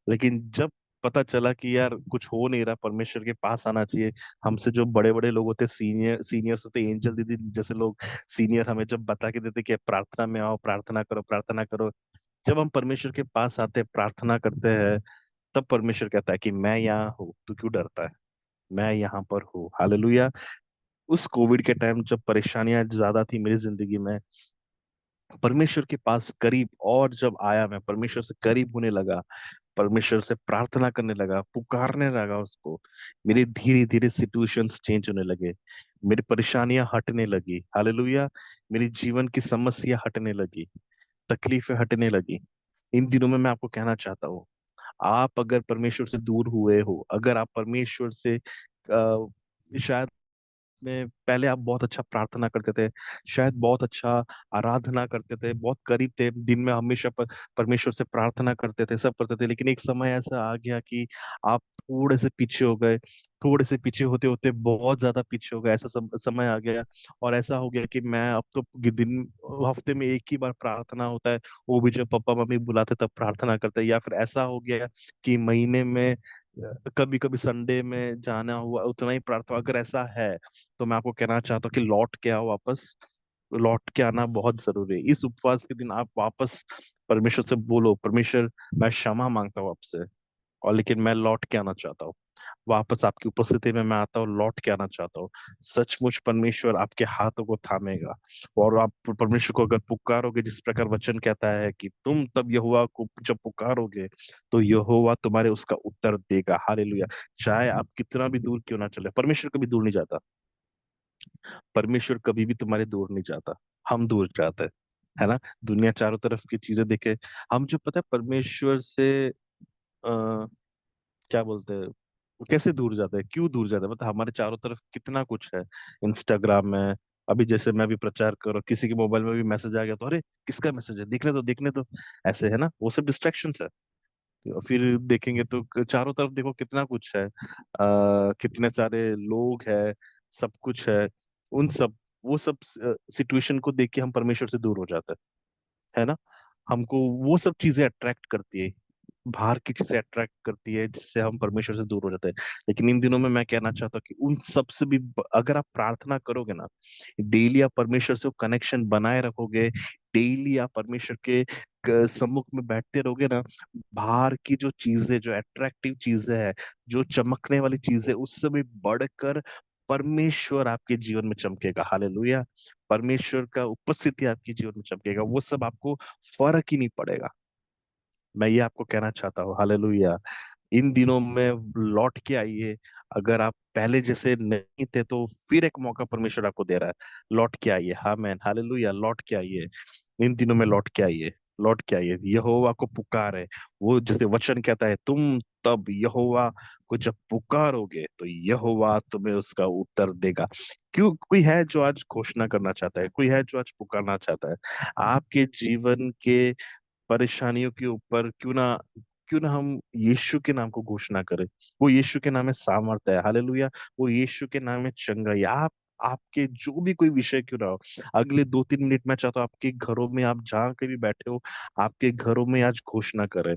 S5: लेकिन जब पता चला कि यार कुछ हो नहीं रहा, परमेश्वर के पास आना चाहिए। हमसे जो बड़े बड़े लोग होते, सीनियर्स होते, एंजल दीदी जैसे लोग सीनियर, हमें जब बता के देते कि प्रार्थना में आओ, प्रार्थना करो, प्रार्थना करो। जब हम परमेश्वर के पास आते हैं, प्रार्थना करते हैं, तब परमेश्वर कहता है कि मैं यहाँ हूँ, तू क्यों डरता है, मैं यहाँ पर हूँ। हालेलुया। उस कोविड के टाइम जब परेशानियां ज्यादा थी मेरी जिंदगी में, परमेश्वर के पास करीब, और जब आया, मैं परमेश्वर से करीब होने लगा, परमेश्वर से प्रार्थना करने लगा, पुकारने लगा उसको, मेरे धीरे धीरे सिचुएशंस चेंज होने लगे, मेरी परेशानियां हटने लगी। हालेलुया। मेरी जीवन की समस्या हटने लगी, तकलीफें हटने लगी। इन दिनों में मैं आपको कहना चाहता हूँ, आप अगर परमेश्वर से दूर हुए हो, अगर आप परमेश्वर से शायद में पहले आप बहुत अच्छा प्रार्थना करते थे, शायद बहुत अच्छा आराधना करते थे, बहुत करीब थे, दिन में हमेशा परमेश्वर से प्रार्थना करते थे, सब करते थे, लेकिन एक समय ऐसा आ गया कि आप थोड़े से पीछे हो गए। थोड़े से पीछे होते होते बहुत ज्यादा पीछे हो गए, ऐसा समय आ गया। और ऐसा हो गया कि मैं अब तो दिन, हफ्ते में एक ही बार प्रार्थना होता है, वो भी जब पापा मम्मी बुलाते तब प्रार्थना करते हैं। या फिर ऐसा हो गया कि महीने में कभी कभी संडे में जाना हुआ, उतना ही प्रार्थना। अगर ऐसा है तो मैं आपको कहना चाहता हूँ कि लौट के आओ वापस। लौट के आना बहुत जरूरी है। इस उपवास के दिन आप वापस परमेश्वर से बोलो, परमेश्वर मैं क्षमा मांगता हूँ आपसे, और लेकिन मैं लौट के आना चाहता हूँ, वापस आपकी उपस्थिति में मैं आता हूँ, लौट के आना चाहता हूँ। सचमुच परमेश्वर आपके हाथों को थामेगा। और आप परमेश्वर को अगर पुकारोगे, जिस प्रकार वचन कहता है कि तुम तब यहोवा को जब पुकारोगे तो यहोवा तुम्हारे उसका उत्तर देगा। हालेलुया। चाहे आप कितना भी दूर क्यों ना चले, परमेश्वर कभी दूर नहीं जाता। परमेश्वर कभी भी तुम्हारे दूर नहीं जाता, हम दूर जाते हैं, है ना। दुनिया चारों तरफ की चीजें देखे, हम जो पता है परमेश्वर से क्या बोलते हैं, कैसे दूर जाते हैं, क्यों दूर जाते हैं, मतलब हमारे चारों तरफ कितना कुछ है। इंस्टाग्राम में, अभी जैसे मैं भी प्रचार करो, किसी के मोबाइल में भी मैसेज आ गया तो अरे किसका मैसेज है, देखने दो देखने दो, ऐसे है ना, वो सब डिस्ट्रैक्शन है। फिर देखेंगे तो चारों तरफ देखो कितना कुछ है, कितने सारे लोग हैं, सब कुछ है। उन सब, वो सब सिचुएशन को देख के हम परमेश्वर से दूर हो जाते हैं, है ना। हमको वो सब चीजें अट्रैक्ट करती है, बाहर की चीजें अट्रैक्ट करती है, जिससे हम परमेश्वर से दूर हो जाते हैं। लेकिन इन दिनों में मैं कहना चाहता हूँ कि उन सब से भी अगर आप प्रार्थना करोगे ना, डेली आप परमेश्वर से कनेक्शन बनाए रखोगे, डेली आप परमेश्वर के सम्मुख में बैठते रहोगे ना, बाहर की जो चीजें, जो अट्रैक्टिव चीजें हैं, जो चमकने वाली चीजें, उससे भी बढ़कर परमेश्वर आपके जीवन में चमकेगा। हालेलुया। परमेश्वर का उपस्थिति आपके जीवन में चमकेगा, वो सब आपको फर्क ही नहीं पड़ेगा। मैं ये आपको कहना चाहता हूँ। हालेलुया। इन दिनों में लौट के आइए। अगर आप पहले जैसे नहीं थे तो फिर एक मौका परमेश्वर आपको दे रहा है, लौट के आइए। हाँ मैन, हालेलुया। लौट के आइए, इन दिनों में लौट के आइए, लौट के आइए। यहोवा को पुकार है, वो जैसे वचन कहता है, तुम तब यहोवा को जब पुकारोगे तो यहोवा तुम्हें उसका उत्तर देगा। क्यों, कोई है जो आज घोषणा करना चाहता है, कोई है जो आज पुकारना चाहता है आपके जीवन के परेशानियों के ऊपर, क्यों ना हम यीशु के नाम को घोषणा करें। वो यीशु के नाम में सामर्थ्य है। हालेलुया। वो यीशु के नाम में चंगाई। आप आपके जो भी कोई विषय क्यों ना हो, अगले 2-3 मिनट में चाहता हूँ आपके घरों में, आप जहाँ कहीं भी बैठे हो, आपके घरों में आज घोषणा करें।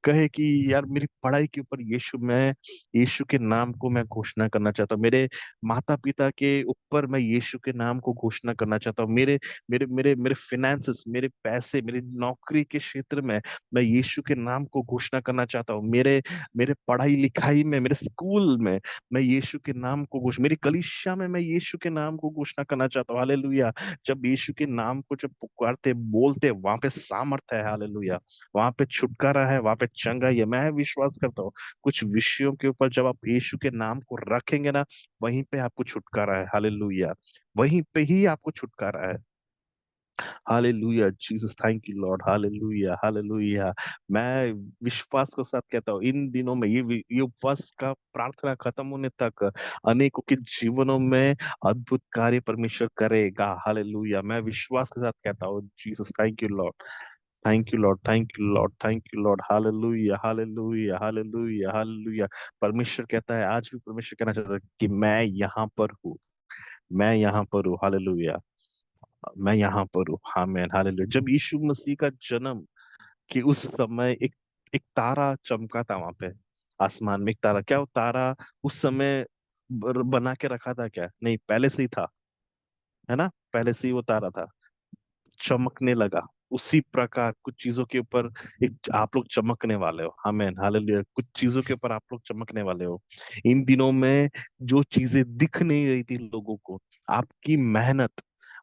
S5: कहे कि यार मेरी पढ़ाई के ऊपर मैं यीशु के नाम को मैं घोषणा करना चाहता हूँ। मेरे माता-पिता के ऊपर मैं यीशु के नाम को घोषणा करना चाहता हूँ। मेरे मेरे मेरे मेरे फ़ाइनेंसेस, मेरे पैसे, मेरी नौकरी के क्षेत्र में मैं यीशु के नाम को घोषणा करना चाहता हूँ। मेरे मेरे पढ़ाई-लिखाई में, मेरे स्कूल में मैं यीशु के नाम को मेरी कलीसिया में मैं यीशु के नाम को घोषणा करना चाहता हूँ। हालेलुया! जब यीशु के नाम को जब पुकारते, बोलते, वहाँ पे सामर्थ है। हालेलुया! वहाँ पे छुटकारा है, वहाँ पे चंगाई है। मैं विश्वास करता हूँ, कुछ विषयों के ऊपर जब आप यीशु के नाम को रखेंगे ना, वहीं पे आपको छुटकारा है। हालेलुया! वहीं पे ही आपको छुटकारा है। Hallelujah Jesus, thank you Lord. Hallelujah, hallelujah. मैं विश्वास के साथ कहता हूँ, इन दिनों में ये उपवास का प्रार्थना खत्म होने तक अनेकों के जीवनों में अद्भुत कार्य परमेश्वर करेगा। हालेलुया, मैं विश्वास के साथ कहता हूँ Jesus, thank you lord. Thank you lord, thank you lord, thank you Lord. Hallelujah, hallelujah, hallelujah, hallelujah. परमेश्वर कहता है, आज भी परमेश्वर कहना चाहता है कि मैं यहाँ पर हूँ, मैं यहाँ पर हूँ। हालेलुया, मैं यहाँ पर हूँ। आमीन, हालेलुया। जब यीशु मसीह का जन्म कि उस समय एक एक तारा चमका था वहां पे, आसमान में एक तारा। क्या वो तारा उस समय बना के रखा था क्या? नहीं, पहले से ही था, है ना? पहले से ही वो तारा था, चमकने लगा। उसी प्रकार कुछ चीजों के ऊपर एक आप लोग चमकने वाले हो। आमीन, हालेलुया। कुछ चीजों के ऊपर आप लोग चमकने वाले हो। इन दिनों में जो चीजें दिख नहीं रही थी लोगों को, आपकी मेहनत,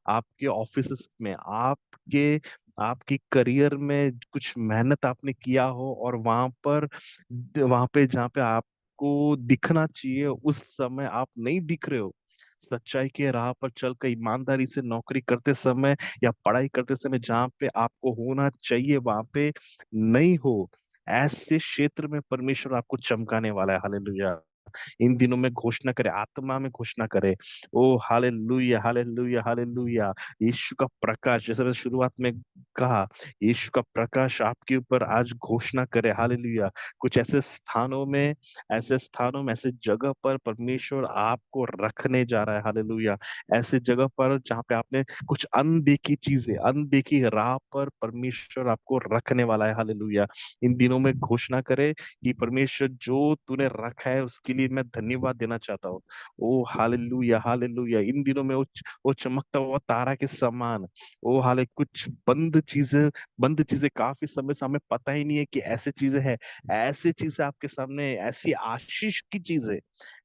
S5: आपके ऑफिस में, आपके आपकी करियर में कुछ मेहनत आपने किया हो, और वहां पे जहाँ पे आपको दिखना चाहिए, उस समय आप नहीं दिख रहे हो। सच्चाई के राह पर चलकर ईमानदारी से नौकरी करते समय या पढ़ाई करते समय जहाँ पे आपको होना चाहिए, वहां पे नहीं हो। ऐसे क्षेत्र में परमेश्वर आपको चमकाने वाला है। हालेलुया! इन दिनों में घोषणा करे, आत्मा में घोषणा करे। ओ हालेलुया, हालेलुया, हालेलुया। यीशु का प्रकाश, जैसे मैंने शुरुआत में कहा, यीशु का प्रकाश आपके ऊपर आज घोषणा करे। हालेलुया। कुछ ऐसे स्थानों में, ऐसे जगह पर परमेश्वर आपको रखने जा रहा है। हालेलुया। ऐसे जगह पर जहाँ पे आपने कुछ अनदेखी चीजें, अनदेखी राह पर परमेश्वर आपको रखने वाला है। हालेलुया। इन दिनों में घोषणा करे कि परमेश्वर जो तूने रखा है उसके लिए मैं धन्यवाद देना चाहता हूँ। ओ हालेलुया, हालेलुया। इन दिनों में वो चमकता हुआ तारा के समान, ओ हाले कुछ बंद चीजें काफी समय से हमें पता ही नहीं है कि ऐसी चीजें हैं। ऐसी चीजें आपके सामने, ऐसी आशीष की चीजें,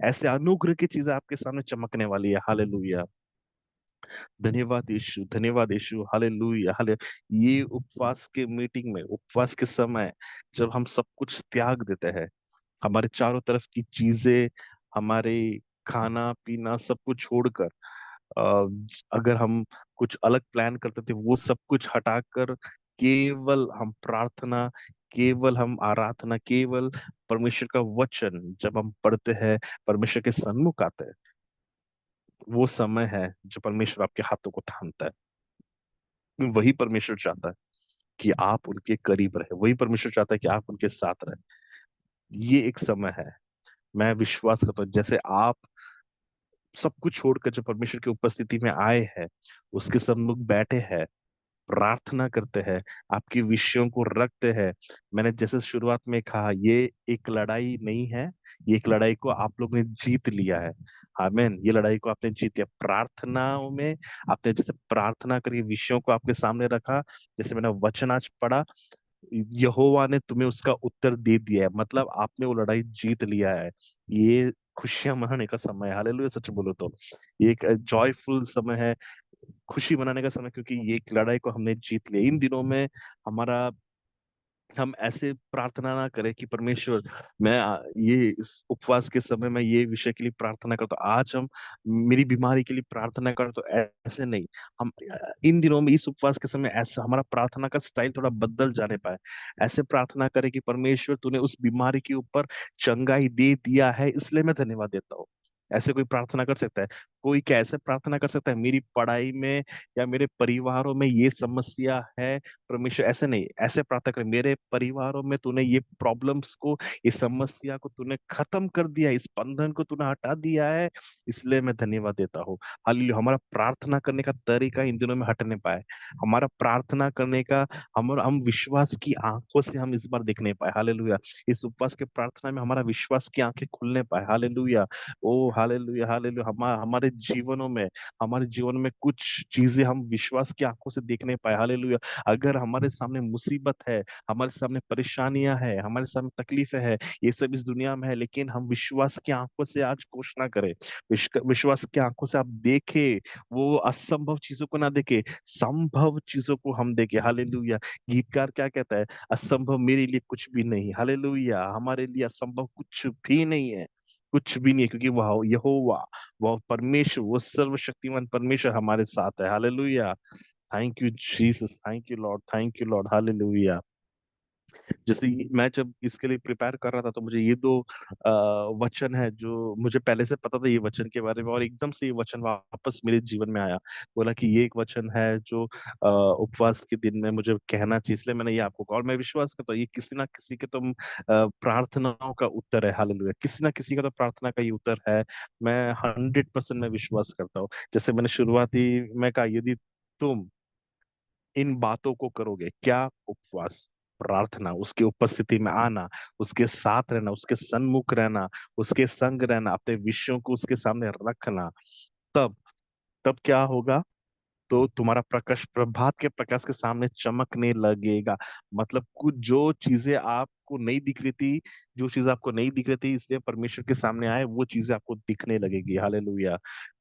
S5: ऐसे अनुग्रह की चीजें आपके सामने चमकने वाली है। हालेलुया। धन्यवाद यीशु, धन्यवाद यीशु। हालेलुया, हाले ये उपवास के मीटिंग में, उपवास के समय जब हम सब कुछ त्याग देते हैं, हमारे चारों तरफ की चीजें, हमारे खाना-पीना सब कुछ छोड़कर, अगर हम कुछ अलग प्लान करते थे, वो सब कुछ हटाकर केवल हम प्रार्थना, केवल हम आराधना, केवल परमेश्वर का वचन जब हम पढ़ते हैं, परमेश्वर के सन्मुख आते हैं, वो समय है जो परमेश्वर आपके हाथों को थामता है। वही परमेश्वर चाहता है कि आप उनके करीब रहे। वही परमेश्वर चाहता है कि आप उनके साथ रहे। ये एक समय है। मैं विश्वास करता हूँ, जैसे आप सब कुछ छोड़कर जब परमेश्वर की उपस्थिति में आए हैं, उसके सम्मुख बैठे हैं, प्रार्थना करते हैं, आपके विषयों को रखते हैं। मैंने जैसे शुरुआत में कहा, ये एक लड़ाई नहीं है, ये एक लड़ाई को आप लोग ने जीत लिया है। आमीन। ये लड़ाई को आपने जीत लिया। प्रार्थनाओं में आपने जैसे प्रार्थना करी, विषयों को आपके सामने रखा, जैसे मैंने वचन आज पढ़ा, यहोवा ने तुम्हें उसका उत्तर दे दिया है, मतलब आपने वो लड़ाई जीत लिया है। ये खुशियां मनाने का समय है। हालेलुया। सच बोलो तो ये एक जॉयफुल समय है, खुशी मनाने का समय, क्योंकि ये एक लड़ाई को हमने जीत लिया। इन दिनों में हमारा हम ऐसे प्रार्थना ना करें कि परमेश्वर, मैं ये इस उपवास के समय में ये विषय के लिए प्रार्थना करता हूँ, आज हम मेरी बीमारी के लिए प्रार्थना करें, तो ऐसे नहीं। हम इन दिनों में इस उपवास के समय ऐसा हमारा प्रार्थना का स्टाइल थोड़ा बदल जाने पाए। ऐसे प्रार्थना करें कि परमेश्वर तूने उस बीमारी के ऊपर चंगाई दे दिया है, इसलिए मैं धन्यवाद देता हूँ। ऐसे कोई प्रार्थना कर सकता है? कोई क्या ऐसे प्रार्थना कर सकता है, मेरी पढ़ाई में या मेरे परिवारों में ये समस्या है, परमेश्वर ऐसे नहीं, ऐसे प्रार्थना कर, मेरे परिवारों में तूने ये प्रॉब्लम्स को, इस समस्या को तूने खत्म कर दिया, इस बंधन को तूने हटा दिया है, इसलिए मैं धन्यवाद देता हूँ। हालेलुया। हमारा प्रार्थना करने का तरीका इन दिनों में हटने पाए, हमारा प्रार्थना करने का, हम विश्वास की आंखों से हम इस बार देखने पाए। हालेलुया। इस उपवास के प्रार्थना में हमारा विश्वास की आंखें खुलने पाए। हालेलुया। Oh hallelujah, hallelujah. हमारे जीवनों में, हमारे जीवन में कुछ चीजें हम विश्वास की आंखों से देखने पाए। हालेलुया। अगर हमारे सामने मुसीबत है, हमारे सामने परेशानियां है, हमारे सामने तकलीफें है, ये सब इस दुनिया में है, लेकिन हम विश्वास की आंखों से आज घोषणा करें, विश्वास की आंखों से आप देखे, वो असंभव चीजों को ना देखे, संभव चीजों को हम देखे। हालेलुया। गीतकार क्या कहता है, असंभव मेरे लिए कुछ भी नहीं। हालेलुया। हमारे लिए असंभव कुछ भी नहीं है, कुछ भी नहीं है, क्योंकि वह यहोवा, वह परमेश्वर, वो सर्वशक्तिमान परमेश्वर हमारे साथ है। Hallelujah. Thank you Jesus, thank you lord, thank you Lord. Hallelujah. जैसे मैं जब इसके लिए प्रिपेयर कर रहा था, तो मुझे ये दो वचन है जो मुझे पहले से पता था ये वचन के बारे में, और एकदम से ये वचन वापस मेरे जीवन में आया। बोला कि ये एक वचन है जो उपवास के दिन में मुझे कहना चाहिए, इसलिए मैंने ये आपको कहा। और मैं विश्वास करता हूँ ये किसी ना किसी के तो प्रार्थनाओं का उत्तर है। हालेलुया। किसी ना किसी का तो प्रार्थना का ये उत्तर है। मैं 100% में विश्वास करता हूँ। जैसे मैंने शुरुआती में कहा, यदि तुम इन बातों को करोगे, क्या? उपवास, प्रार्थना, उसकी उपस्थिति में आना, उसके साथ रहना, उसके सन्मुख रहना, उसके संग रहना, अपने विषयों को उसके सामने रखना, तब तब क्या होगा? तो तुम्हारा प्रकाश प्रभात के प्रकाश के सामने चमकने लगेगा। मतलब कुछ जो चीजें आपको नहीं दिख रही थी, जो चीज आपको नहीं दिख रही थी, इसलिए परमेश्वर के सामने आए, वो चीजें आपको दिखने लगेगी। हालेलुया।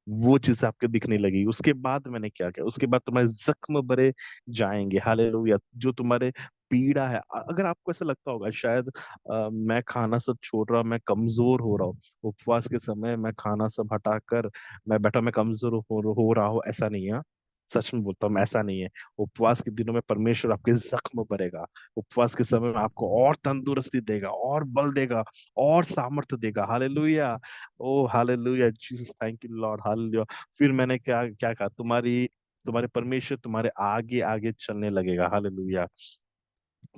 S5: वो चीजें आपको दिखने लगेगी। उसके बाद मैंने क्या किया, उसके बाद तुम्हारे जख्म भरे जाएंगे। हालेलुया। जो तुम्हारे पीड़ा है, अगर आपको ऐसा लगता होगा शायद मैं खाना सब छोड़ रहा हूं, मैं कमजोर हो रहा हूँ, उपवास के समय मैं खाना सब हटाकर मैं बैठा, मैं कमजोर हो रहा हूँ, ऐसा नहीं है। सच में बोलता हूँ, ऐसा नहीं है। उपवास के दिनों में परमेश्वर आपके जख्म भरेगा। उपवास के समय में आपको और तंदुरुस्ती देगा, और बल देगा, और सामर्थ्य देगा। Hallelujah. Oh hallelujah Jesus, thank you Lord. Hallelujah. फिर मैंने क्या क्या कहा, तुम्हारे परमेश्वर तुम्हारे आगे आगे चलने लगेगा। हालेलुया।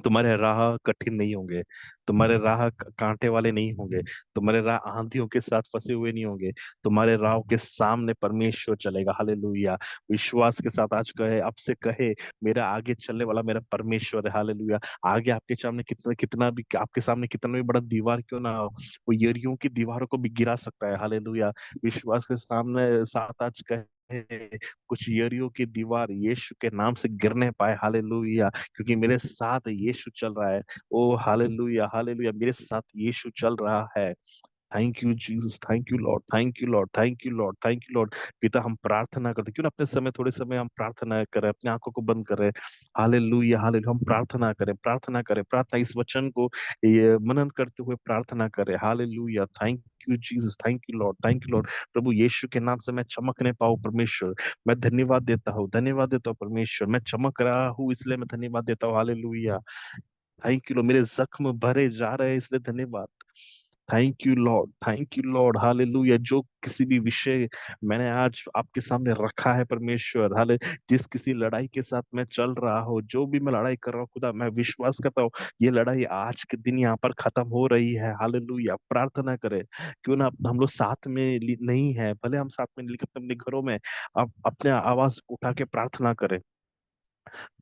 S5: तुम्हारे राह कठिन नहीं होंगे, तुम्हारे राह कांटे वाले नहीं होंगे, तुम्हारे राह आंधियों के साथ फंसे हुए नहीं होंगे, तुम्हारे राह के सामने परमेश्वर चलेगा। हालेलुया। विश्वास के साथ आज कहे, अब से कहे, मेरा आगे चलने वाला मेरा परमेश्वर है। हालेलुया। आगे आपके सामने कितना भी, आपके सामने कितना भी बड़ा दीवार क्यों ना हो, वो यरीहो की दीवारों को भी गिरा सकता है। हालेलुया। विश्वास के सामने साथ आज कहे, कुछ यरीहो की दीवार यीशु के नाम से गिरने पाए। हालेलुया। क्योंकि मेरे साथ यीशु चल रहा है। ओ हालेलुया, हालेलुया, मेरे साथ यीशु चल रहा है। Thank you Jesus, thank you lord, thank you lord, thank you lord, thank you Lord. पिता, हम प्रार्थना करते, क्यों ना अपने समय, थोड़े समय हम प्रार्थना करें, अपनी आंखों को बंद करें। Hallelujah, hallelujah. हम प्रार्थना करें, प्रार्थना करें, प्रार्थना, इस वचन को ये मनन करते हुए प्रार्थना करें। Hallelujah. Thank you Jesus, thank you lord, thank you lord. प्रभु यीशु के नाम से मैं चमकने पाऊं परमेश्वर, मैं धन्यवाद देता हूँ, धन्यवाद देता हूँ परमेश्वर। मैं चमक रहा हूँ, इसलिए मैं धन्यवाद देता हूँ। हालेलुया। Thank you Lord. मेरे जख्म भरे जा रहे हैं, इसलिए धन्यवाद। Thank you lord, thank you Lord. Hallelujah. जो किसी भी विषय मैंने आज आपके सामने रखा है परमेश्वर, हाले, जिस किसी लड़ाई के साथ मैं चल रहा हूँ, जो भी मैं लड़ाई कर रहा हूँ खुदा, मैं विश्वास करता हूँ ये लड़ाई आज के दिन यहाँ पर खत्म हो रही है। हालेलुया। प्रार्थना करें, क्यों ना हम लोग साथ में नहीं है, भले हम साथ में, लेकिन अपने अपने घरों में आप अपने आवाज उठा के प्रार्थना करें।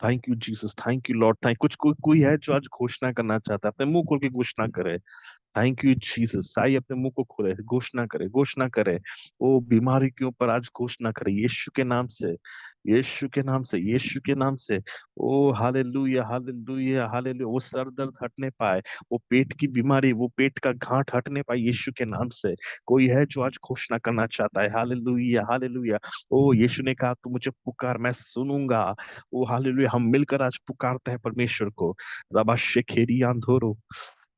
S5: Thank you Jesus, thank you lord, thank, कुछ कोई है जो आज घोषणा करना चाहता है, अपने मुंह खोल के घोषणा करे। Thank you Jesus. साई अपने मुंह को खोले, घोषणा करे, घोषणा करे। वो बीमारी के ऊपर आज घोषणा करे, यीशु के नाम से, यीशु के नाम से, यीशु के नाम से। ओ हालेलुया, हालेलुया, हालेलुया। वो सर दर्द हटने पाए, वो पेट की बीमारी, वो पेट का गांठ हटने पाए यीशु के नाम से। कोई है जो आज घोषणा करना चाहता है। Hallelujah, hallelujah. ओ यीशु ने कहा, तू मुझे पुकार, मैं सुनूंगा। ओ हालेलुया। हम मिलकर आज पुकारते हैं परमेश्वर को। रबा शेखेरी अंधोरो,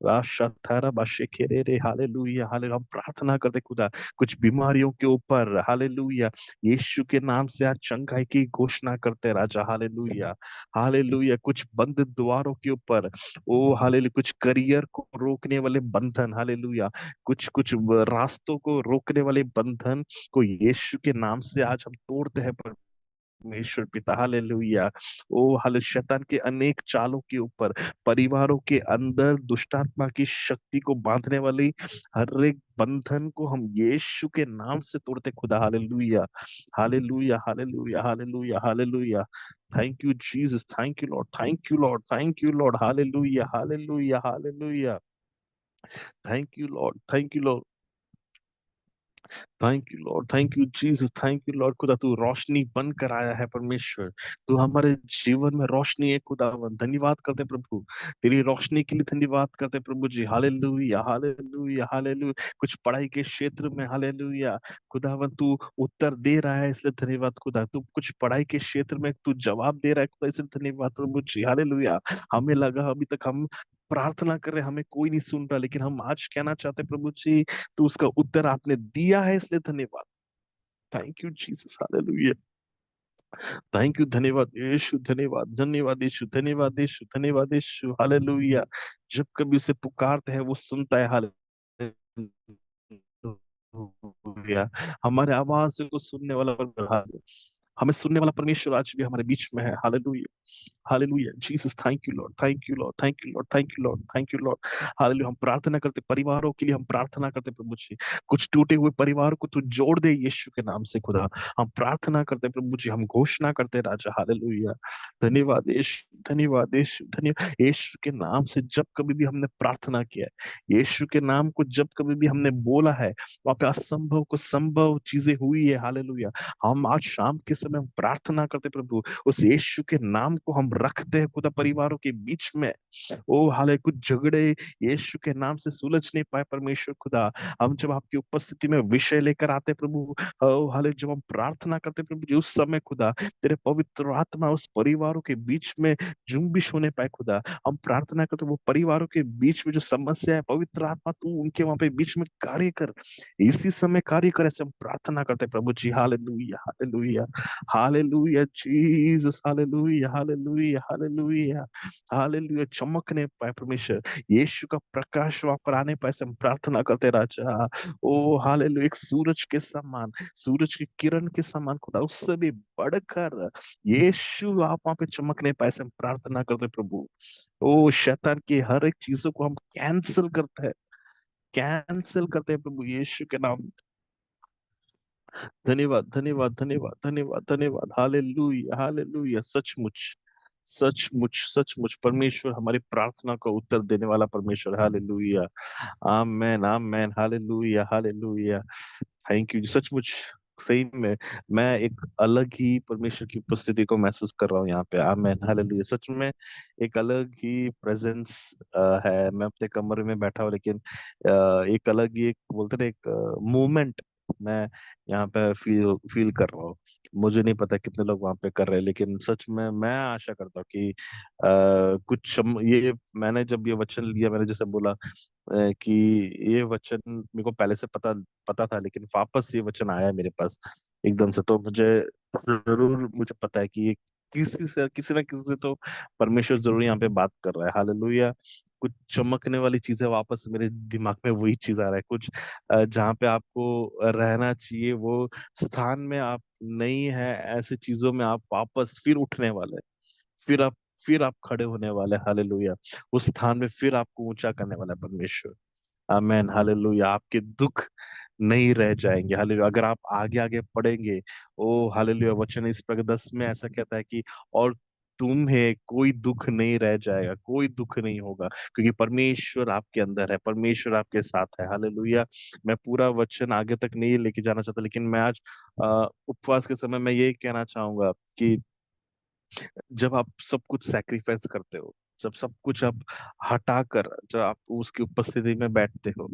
S5: राशाथारा बाशेखेरे रे, हालेलुया हालेलुया। हम प्रार्थना करते खुदा कुछ बीमारियों के ऊपर, हालेलुया, यीशु के नाम से आज चंगाई की घोषणा करते राजा, हालेलुया हालेलुया। कुछ बंद द्वारों के ऊपर, ओ हालेलुया, कुछ करियर को रोकने वाले बंधन, हालेलुया, कुछ कुछ रास्तों को रोकने वाले बंधन को यीशु के नाम से आज हम तोड़ते हैं परमेश्वर पिता, हालेलुया। ओ हाले, शैतान के अनेक चालों के ऊपर, परिवारों के अंदर दुष्टात्मा की शक्ति को बांधने वाली हर एक बंधन को हम यीशु के नाम से तोड़ते खुदा, hallelujah hallelujah hallelujah hallelujah hallelujah. Thank you Jesus, thank you lord, thank you lord, thank you Lord, hallelujah hallelujah hallelujah. Thank you lord, thank you lord, thank you lord, thank you Jesus, thank you Lord. खुदा तू रोशनी बनकर आया है परमेश्वर, तू हमारे जीवन में रोशनी है खुदावन। धन्यवाद करते प्रभु, तेरी रोशनी के लिए धन्यवाद करते प्रभु जी, हालेलुया हालेलुया हालेलुया। कुछ पढ़ाई के क्षेत्र में, हालेलुया, खुदावन तू उत्तर दे रहा है इसलिए धन्यवाद खुदा। तू कुछ पढ़ाई के क्षेत्र में तू जवाब दे रहा है खुदा, इसलिए धन्यवाद प्रभु जी, हालेलुया। हमें लगा अभी तक हम प्रार्थना कर रहे, हमें कोई नहीं सुन रहा, लेकिन हम आज कहना चाहते प्रभु जी, तो उसका उत्तर आपने दिया है इसलिए धन्यवाद। Thank you Jesus, hallelujah. Thank you, धन्यवाद यीशु, धन्यवाद धन्यवाद यीशु, धन्यवाद यीशु, धन्यवाद यीशु, हालेलुया। जब कभी उसे पुकारते हैं वो सुनता है, हालेलुया। हमारे आवाज को सुनने वाला हमें सुनने वाला परमेश्वर आज भी हमारे बीच में है, hallelujah hallelujah Jesus. Thank you lord, thank you lord, thank you lord, thank you lord, thank you Lord, hallelujah. हम प्रार्थना करते परिवारों के लिए, हम प्रार्थना करते प्रभु जी, कुछ टूटे हुए परिवार को तू जोड़ दे यीशु के नाम से खुदा। हम प्रार्थना करते प्रभु जी, हम घोषणा करते राजा, हालेलुया। धन्यवाद यीशु, धन्यवाद यीशु, धन्यवाद यीशु के नाम से। जब कभी भी हमने प्रार्थना किया है यीशु के नाम को, जब कभी भी हमने बोला है, वहां पे असंभव को संभव चीजें हुई है, हालेलुया। हम आज शाम के समय हम प्रार्थना करते प्रभु, उस यीशु के नाम को हम रखते हैं खुदा परिवारों के बीच में। ओ हाले, कुछ झगड़े यीशु के नाम से सुलझ नहीं पाए परमेश्वर खुदा, हम जब आपकी उपस्थिति में विषय लेकर आते प्रभु, ओ हाले, जब हम प्रार्थना करते प्रभु जी, उस समय खुदा तेरे पवित्र आत्मा उस परिवारों के बीच में जुम्बिश होने पाए खुदा। हम प्रार्थना करते वो परिवारों के बीच में जो समस्या है, पवित्र आत्मा तू उनके वहां पे बीच में कार्य कर, इसी समय कार्य कर, ऐसे हम प्रार्थना करते प्रभु जी, hallelujah hallelujah hallelujah Jesus, hallelujah hallelujah hallelujah hallelujah. चमकने पाए परमेश्वर, यीशु का प्रकाश वहां पर आने पाए, से हम प्रार्थना करते राजा। ओ हालेलुया, एक सूरज के समान, सूरज की किरण के समान खुदा, उससे भी बढ़कर यीशु आप वहां पे चमकने पाए, से हम प्रार्थना करते प्रभु। ओ शैतान की हर एक चीजों को हम कैंसिल करते हैं, कैंसिल करते हैं प्रभु यीशु के नाम। धन्यवाद धन्यवाद धन्यवाद धन्यवाद धन्यवाद, हालेलुया हालेलुया। सचमुच सचमुच सचमुच परमेश्वर हमारी प्रार्थना का उत्तर देने वाला परमेश्वर, hallelujah amen amen, hallelujah hallelujah. Thank you सचमुच, सही में मैं एक अलग ही परमेश्वर की उपस्थिति को महसूस कर रहा हूँ यहाँ पे, आमेन हालेलुया। सच में एक अलग ही प्रेजेंस है। मैं अपने कमरे में बैठा हूँ, लेकिन एक अलग ही, एक बोलते ना, एक मूवमेंट मैं यहाँ पे फील फील कर रहा हूँ। मुझे नहीं पता कितने लोग वहां पे कर रहे हैं, लेकिन सच में मैं आशा करता हूँ कि ये मैंने जब ये वचन लिया, मैंने जैसे बोला कि ये वचन मेरे को पहले से पता पता था, लेकिन वापस ये वचन आया मेरे पास एकदम से, तो मुझे जरूर, मुझे पता है कि ये किसी से, किसी ना किसी से तो परमेश्वर जरूर यहाँ पे बात कर रहा है, हालेलुया। कुछ चमकने वाली चीजें वापस मेरे दिमाग में वही चीज आ रहा है, कुछ जहाँ पे आपको रहना चाहिए वो स्थान में आप नहीं है, ऐसी चीजों में आप वापस फिर उठने वाले, फिर आप फिर आप खड़े होने वाले, हालेलुया। उस स्थान में फिर आपको ऊंचा करने वाला है परमेश्वर, आमेन हालेलुया। आपके दुख नहीं रह जाएंगे, हालेलुया। अगर आप आगे आगे पढ़ेंगे, ओ हालेलुया, वचन इस प्रकार 10 में ऐसा कहता है कि और तुम्हें कोई दुख नहीं रह जाएगा, कोई दुख नहीं होगा, क्योंकि परमेश्वर आपके अंदर है, परमेश्वर आपके साथ है, हालेलुया। मैं पूरा वचन आगे तक नहीं लेके जाना चाहता, लेकिन मैं आज उपवास के समय मैं ये कहना चाहूंगा कि जब आप सब कुछ सैक्रिफाइस करते हो, जब सब कुछ आप हटाकर, जब आप उसकी उपस्थिति में बैठते हो,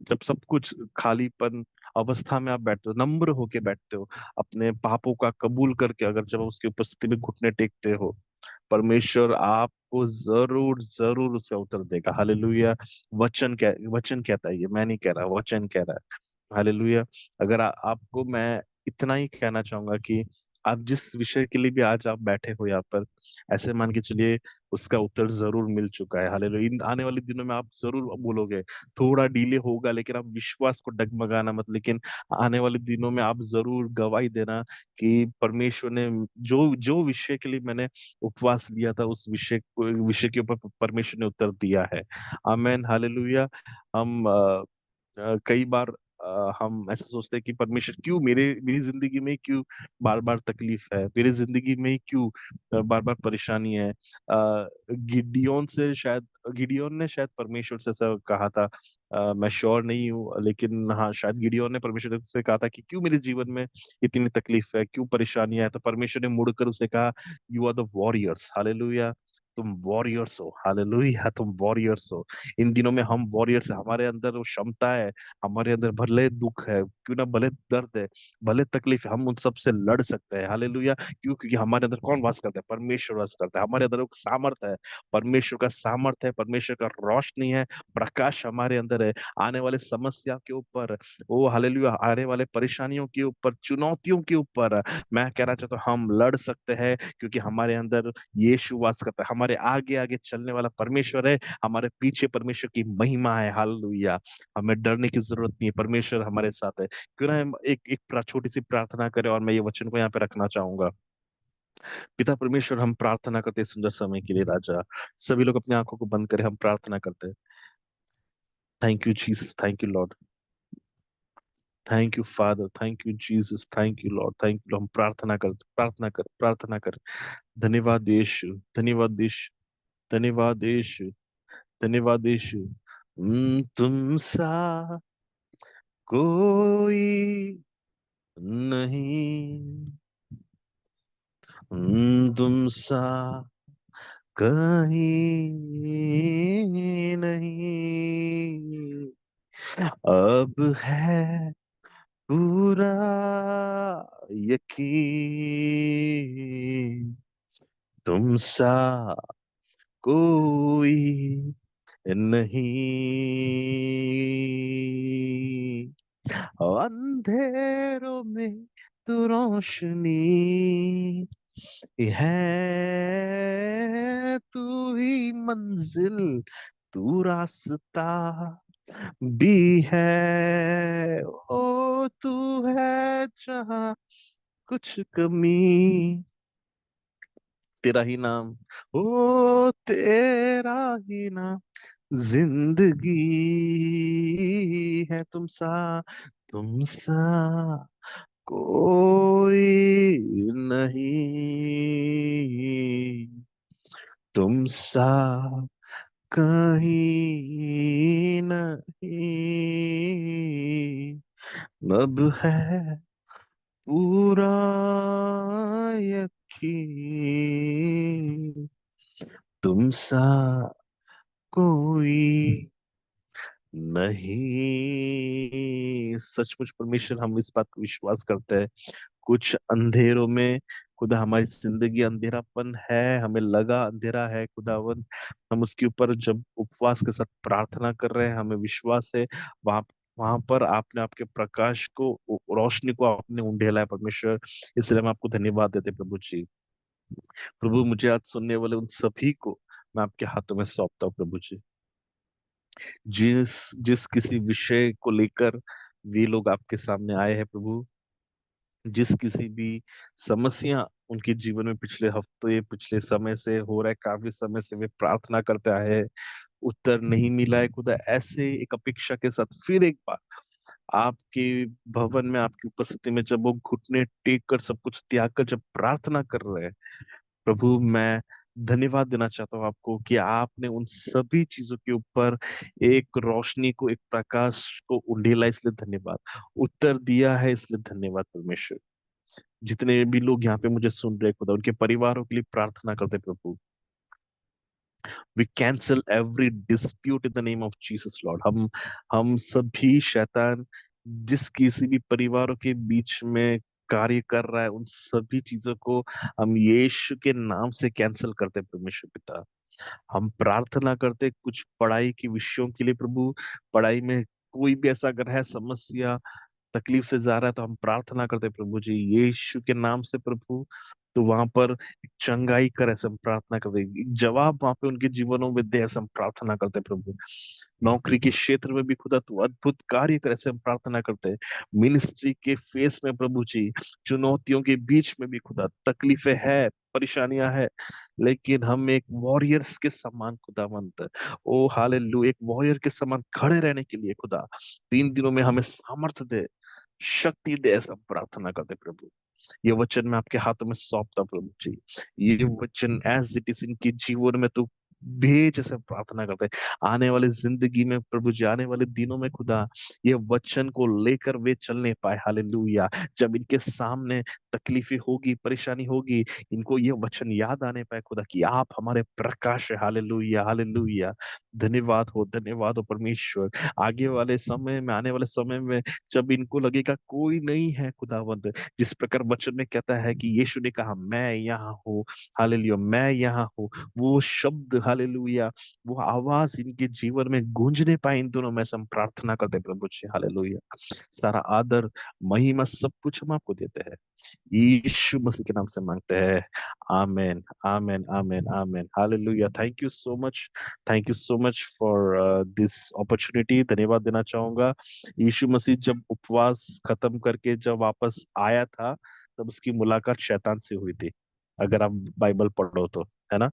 S5: जब सब कुछ खालीपन अवस्था में आप बैठते हो, नम्र होके बैठते हो, अपने पापों का कबूल करके, अगर जब उसकी उपस्थिति में घुटने टेकते हो, परमेश्वर आप आपको जरूर जरूर उसका उत्तर देगा। हालेलुया। वचन कहता है, ये मैं नहीं कह रहा, वचन कह रहा है। हालेलुया। अगर आपको मैं इतना ही कहना चाहूंगा कि आप जिस विषय के लिए भी आज आप बैठे हो यहाँ पर, ऐसे मान के चलिए उसका उत्तर जरूर मिल चुका है। हालेलुया। इन आने वाले दिनों में आप जरूर बोलोगे, थोड़ा डिले होगा लेकिन आप विश्वास को डगमगाना मत, लेकिन आने वाले दिनों में आप जरूर गवाही देना कि परमेश्वर ने जो जो विषय के लिए मैंने उपवास लिया था, उस विषय के ऊपर परमेश्वर ने उत्तर दिया है। आमेन। हालेलुया। हम कई बार हम ऐसे सोचते हैं कि परमेश्वर क्यों मेरी जिंदगी में क्यों बार बार तकलीफ है, मेरी जिंदगी में क्यों बार बार परेशानी है। गिडियोन ने शायद परमेश्वर से ऐसा कहा था। मैं श्योर नहीं हूँ, लेकिन हाँ, शायद गिडियोन ने परमेश्वर से कहा था कि क्यों मेरे जीवन में इतनी तकलीफ है, क्यों परेशानियां है। तो परमेश्वर ने मुड़कर उसे कहा, you are the warriors. Hallelujah. तुम वॉरियर्स हो। हालेलुया। तुम वॉरियर्स हो। इन दिनों में हम वॉरियर्स हैं। हमारे अंदर वो क्षमता है, हमारे अंदर भले दुख है, क्यों ना भले दर्द है, भले तकलीफ है, हम उन सब से लड़ सकते हैं। हालेलुया। क्यों? क्योंकि हमारे अंदर कौन वास करता है? परमेश्वर वास करता है। हमारे अंदर एक सामर्थ है, परमेश्वर का सामर्थ है, परमेश्वर का रोशनी है, प्रकाश हमारे अंदर है। आने वाले समस्या के ऊपर, ओ हालेलुया, आने वाले परेशानियों के ऊपर, चुनौतियों के ऊपर मैं कहना चाहता हूँ हम लड़ सकते हैं, क्योंकि हमारे अंदर यीशु वास करता है। हमारे आगे आगे चलने वाला परमेश्वर है, हमारे पीछे परमेश्वर की महिमा है। हालेलुया। हमें डरने की जरूरत नहीं है, परमेश्वर हमारे साथ है। क्यों ना हम एक एक छोटी सी प्रार्थना करें, और मैं ये वचन को यहाँ पे रखना चाहूंगा। पिता परमेश्वर, हम प्रार्थना करते हैं इस सुंदर समय के लिए। राजा, सभी लोग अपनी आंखों को बंद करें, हम प्रार्थना करते हैं। Thank you Jesus, thank you lord, thank you father, thank you Jesus, thank you lord, thank you. हम प्रार्थना कर, प्रार्थना कर, प्रार्थना कर। धन्यवाद यीशु, धन्यवाद यीशु, धन्यवाद यीशु, धन्यवाद यीशु। तुम सा कोई नहीं, तुम सा कहीं नहीं, अब है पूरा यकीन, तुम सा कोई नहीं। अंधेरों में तू रोशनी है, तू ही मंजिल, तू रास्ता भी है। ओ तू है जहाँ कुछ कमी, तेरा ही नाम, ओ तेरा ही नाम जिंदगी है। तुम सा कोई नहीं, तुम सा कहीं नहीं, अब है पूरा यकीन, तुम सा कोई नहीं। सचमुच परमेश्वर, हम इस बात को विश्वास करते हैं, कुछ अंधेरों में खुदा हमारी जिंदगी अंधेरापन है, हमें लगा अंधेरा है खुदावन, हम उसके ऊपर जब उपवास के साथ प्रार्थना कर रहे हैं, हमें विश्वास है वहां वहां पर आपने आपके प्रकाश को, रोशनी को आपने उंडेला है परमेश्वर। इसलिए हम आपको धन्यवाद देते हैं प्रभु जी। प्रभु, मुझे आज सुनने वाले उन सभी को मैं आपके हाथों में सौंपता हूँ प्रभु जी। जिस जिस किसी विषय को लेकर वे लोग आपके सामने आए हैं प्रभु, जिस किसी भी समस्या उनके जीवन में पिछले हफ्ते, पिछले समय से हो रहा है, काफी समय से वे प्रार्थना करते आए हैं, उत्तर नहीं मिला है खुदा, ऐसे एक अपेक्षा के साथ फिर एक बार आपके भवन में, आपकी उपस्थिति में जब वो घुटने टेक कर, सब कुछ त्याग कर जब प्रार्थना कर रहे हैं प्रभु, मैं धन्यवाद देना चाहता हूँ आपको कि आपने उन सभी चीजों के ऊपर एक रोशनी को, एक प्रकाश को उंडेला, इसलिए धन्यवाद। उत्तर दिया है, इसलिए धन्यवाद परमेश्वर। जितने भी लोग यहाँ पे मुझे सुन रहे हैं खुदा, उनके परिवारों के लिए प्रार्थना करते हैं प्रभु। We cancel every dispute in the name of Jesus lord. हम सभी शैतान जिस किसी भी परिवारों के बीच में कार्य कर रहा है, उन सभी चीजों को हम यीशु के नाम से कैंसिल करते हैं परमेश्वर पिता। हम प्रार्थना करते कुछ पढ़ाई के विषयों के लिए प्रभु, पढ़ाई में कोई भी ऐसा अगर है समस्या, तकलीफ से जा रहा है, तो हम प्रार्थना करते प्रभु जी यीशु के नाम से प्रभु, तो वहां पर एक चंगाई कर, ऐसे हम प्रार्थना करते, एक जवाब वहां पे उनके जीवनों में दे, ऐसे हम प्रार्थना करते प्रभु। नौकरी के क्षेत्र में भी खुदा तू अद्भुत कार्य कर, ऐसे हम प्रार्थना करते हैं। मिनिस्ट्री के फेस में प्रभु जी, चुनौतियों के बीच में भी खुदा, तकलीफें है, परेशानियां है, लेकिन हम एक वॉरियर्स के समान खुदावंत, ओ हालेलुया, एक वॉरियर के समान खड़े रहने के लिए खुदा 3 दिनों में हमें सामर्थ्य दे, शक्ति दे, ऐसा हम प्रार्थना करते प्रभु। ये वचन मैं आपके हाथों में सौंपता प्रभु जी, ये वचन एज इट इज इनके जीवन में तू भेज, ऐसे प्रार्थना करते हैं। आने वाले जिंदगी में प्रभु जी, आने वाले दिनों में खुदा, ये वचन को लेकर वे चलने पाए, हालेलुया। जब इनके सामने तकलीफें होगी, परेशानी होगी, इनको ये वचन याद आने पाए खुदा कि आप हमारे प्रकाश है, हालेलुया हालेलुया। धन्यवाद हो परमेश्वर। आगे वाले समय में, आने वाले समय में जब इनको लगेगा कोई नहीं है खुदावंद, जिस प्रकार वचन में कहता है कि यीशु ने कहा मैं यहाँ हूँ, हालेलुया मैं यहाँ हूँ, वो शब्द हालेलुया, वो आवाज इनके जीवन में गूंजने पाए, इन दोनों में से हम प्रार्थना करते हैं प्रभु जी, हालेलुया। सारा आदर, महिमा, सब कुछ हम आपको देते हैं, यीशु मसीह के नाम से मांगते हैं। Amen amen amen amen, hallelujah. Thank you so much, thank you so much for this opportunity. धन्यवाद देना चाहूंगा। यीशु मसीह जब उपवास खत्म करके जब वापस आया था, तब उसकी मुलाकात शैतान से हुई थी, अगर आप बाइबल पढ़ो तो, है ना।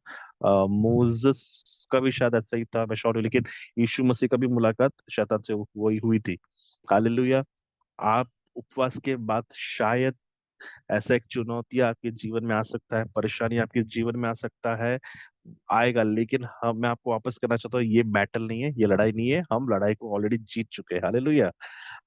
S5: मोसेस का भी शायद ऐसा ही था, मैं श्योर हूँ, लेकिन यीशु मसीह का भी मुलाकात शैतान से वही हुई थी। हालेलुया। आप उपवास के बाद शायद ऐसा एक चुनौती आपके जीवन में आ सकता है, परेशानी आपके जीवन में आ सकता है, आएगा, लेकिन हम, मैं आपको वापस करना चाहता हूँ, ये बैटल नहीं है, ये लड़ाई नहीं है, हम लड़ाई को ऑलरेडी जीत चुके हैं, हालेलुया।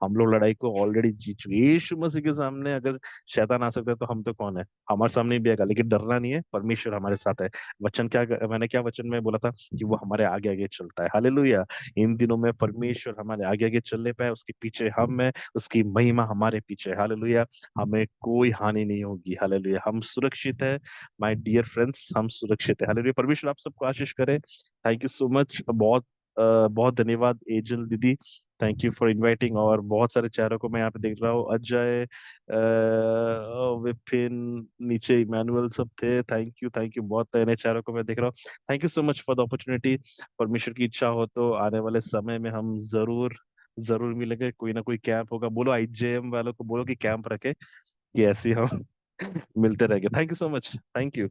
S5: हम लोग लड़ाई को ऑलरेडी जीत चुके हैं। यीशु मसीह के सामने अगर शैतान आ सकता है, तो हम तो कौन है, हमारे सामने भी आएगा, लेकिन डरना नहीं है, परमेश्वर हमारे साथ है। वचन क्या, मैंने क्या वचन में बोला था कि वो हमारे आगे आगे चलता है, हालेलुया। इन दिनों में परमेश्वर हमारे आगे आगे चलने पाए, उसके पीछे हम है, उसकी महिमा हमारे पीछे है, हालेलुया। हमें कोई हानि नहीं होगी, हालेलुया। हम सुरक्षित है, माय डियर फ्रेंड्स, हम सुरक्षित है, हालेलुया। परमेश्वर आप सबको आशीष करे। थैंक यू सो मच, बहुत धन्यवाद एंजल दीदी, थैंक यू फॉर इनवाइटिंग। और बहुत सारे चेहरों को मैं यहाँ पे देख रहा हूँ, अजय, विपिन, नीचे इमैनुअल सब थे, थैंक यू, बहुत नए नए चेहरों को मैं देख रहा हूँ। Thank you so much for the opportunity. परमेश्वर की इच्छा हो तो आने वाले समय में हम जरूर जरूर मिलेंगे, कोई ना कोई कैंप होगा, बोलो आईजेएम वालों को बोलो कि कैंप रखे, कि ऐसे ही हम मिलते रहेंगे। Thank you so much, thank you.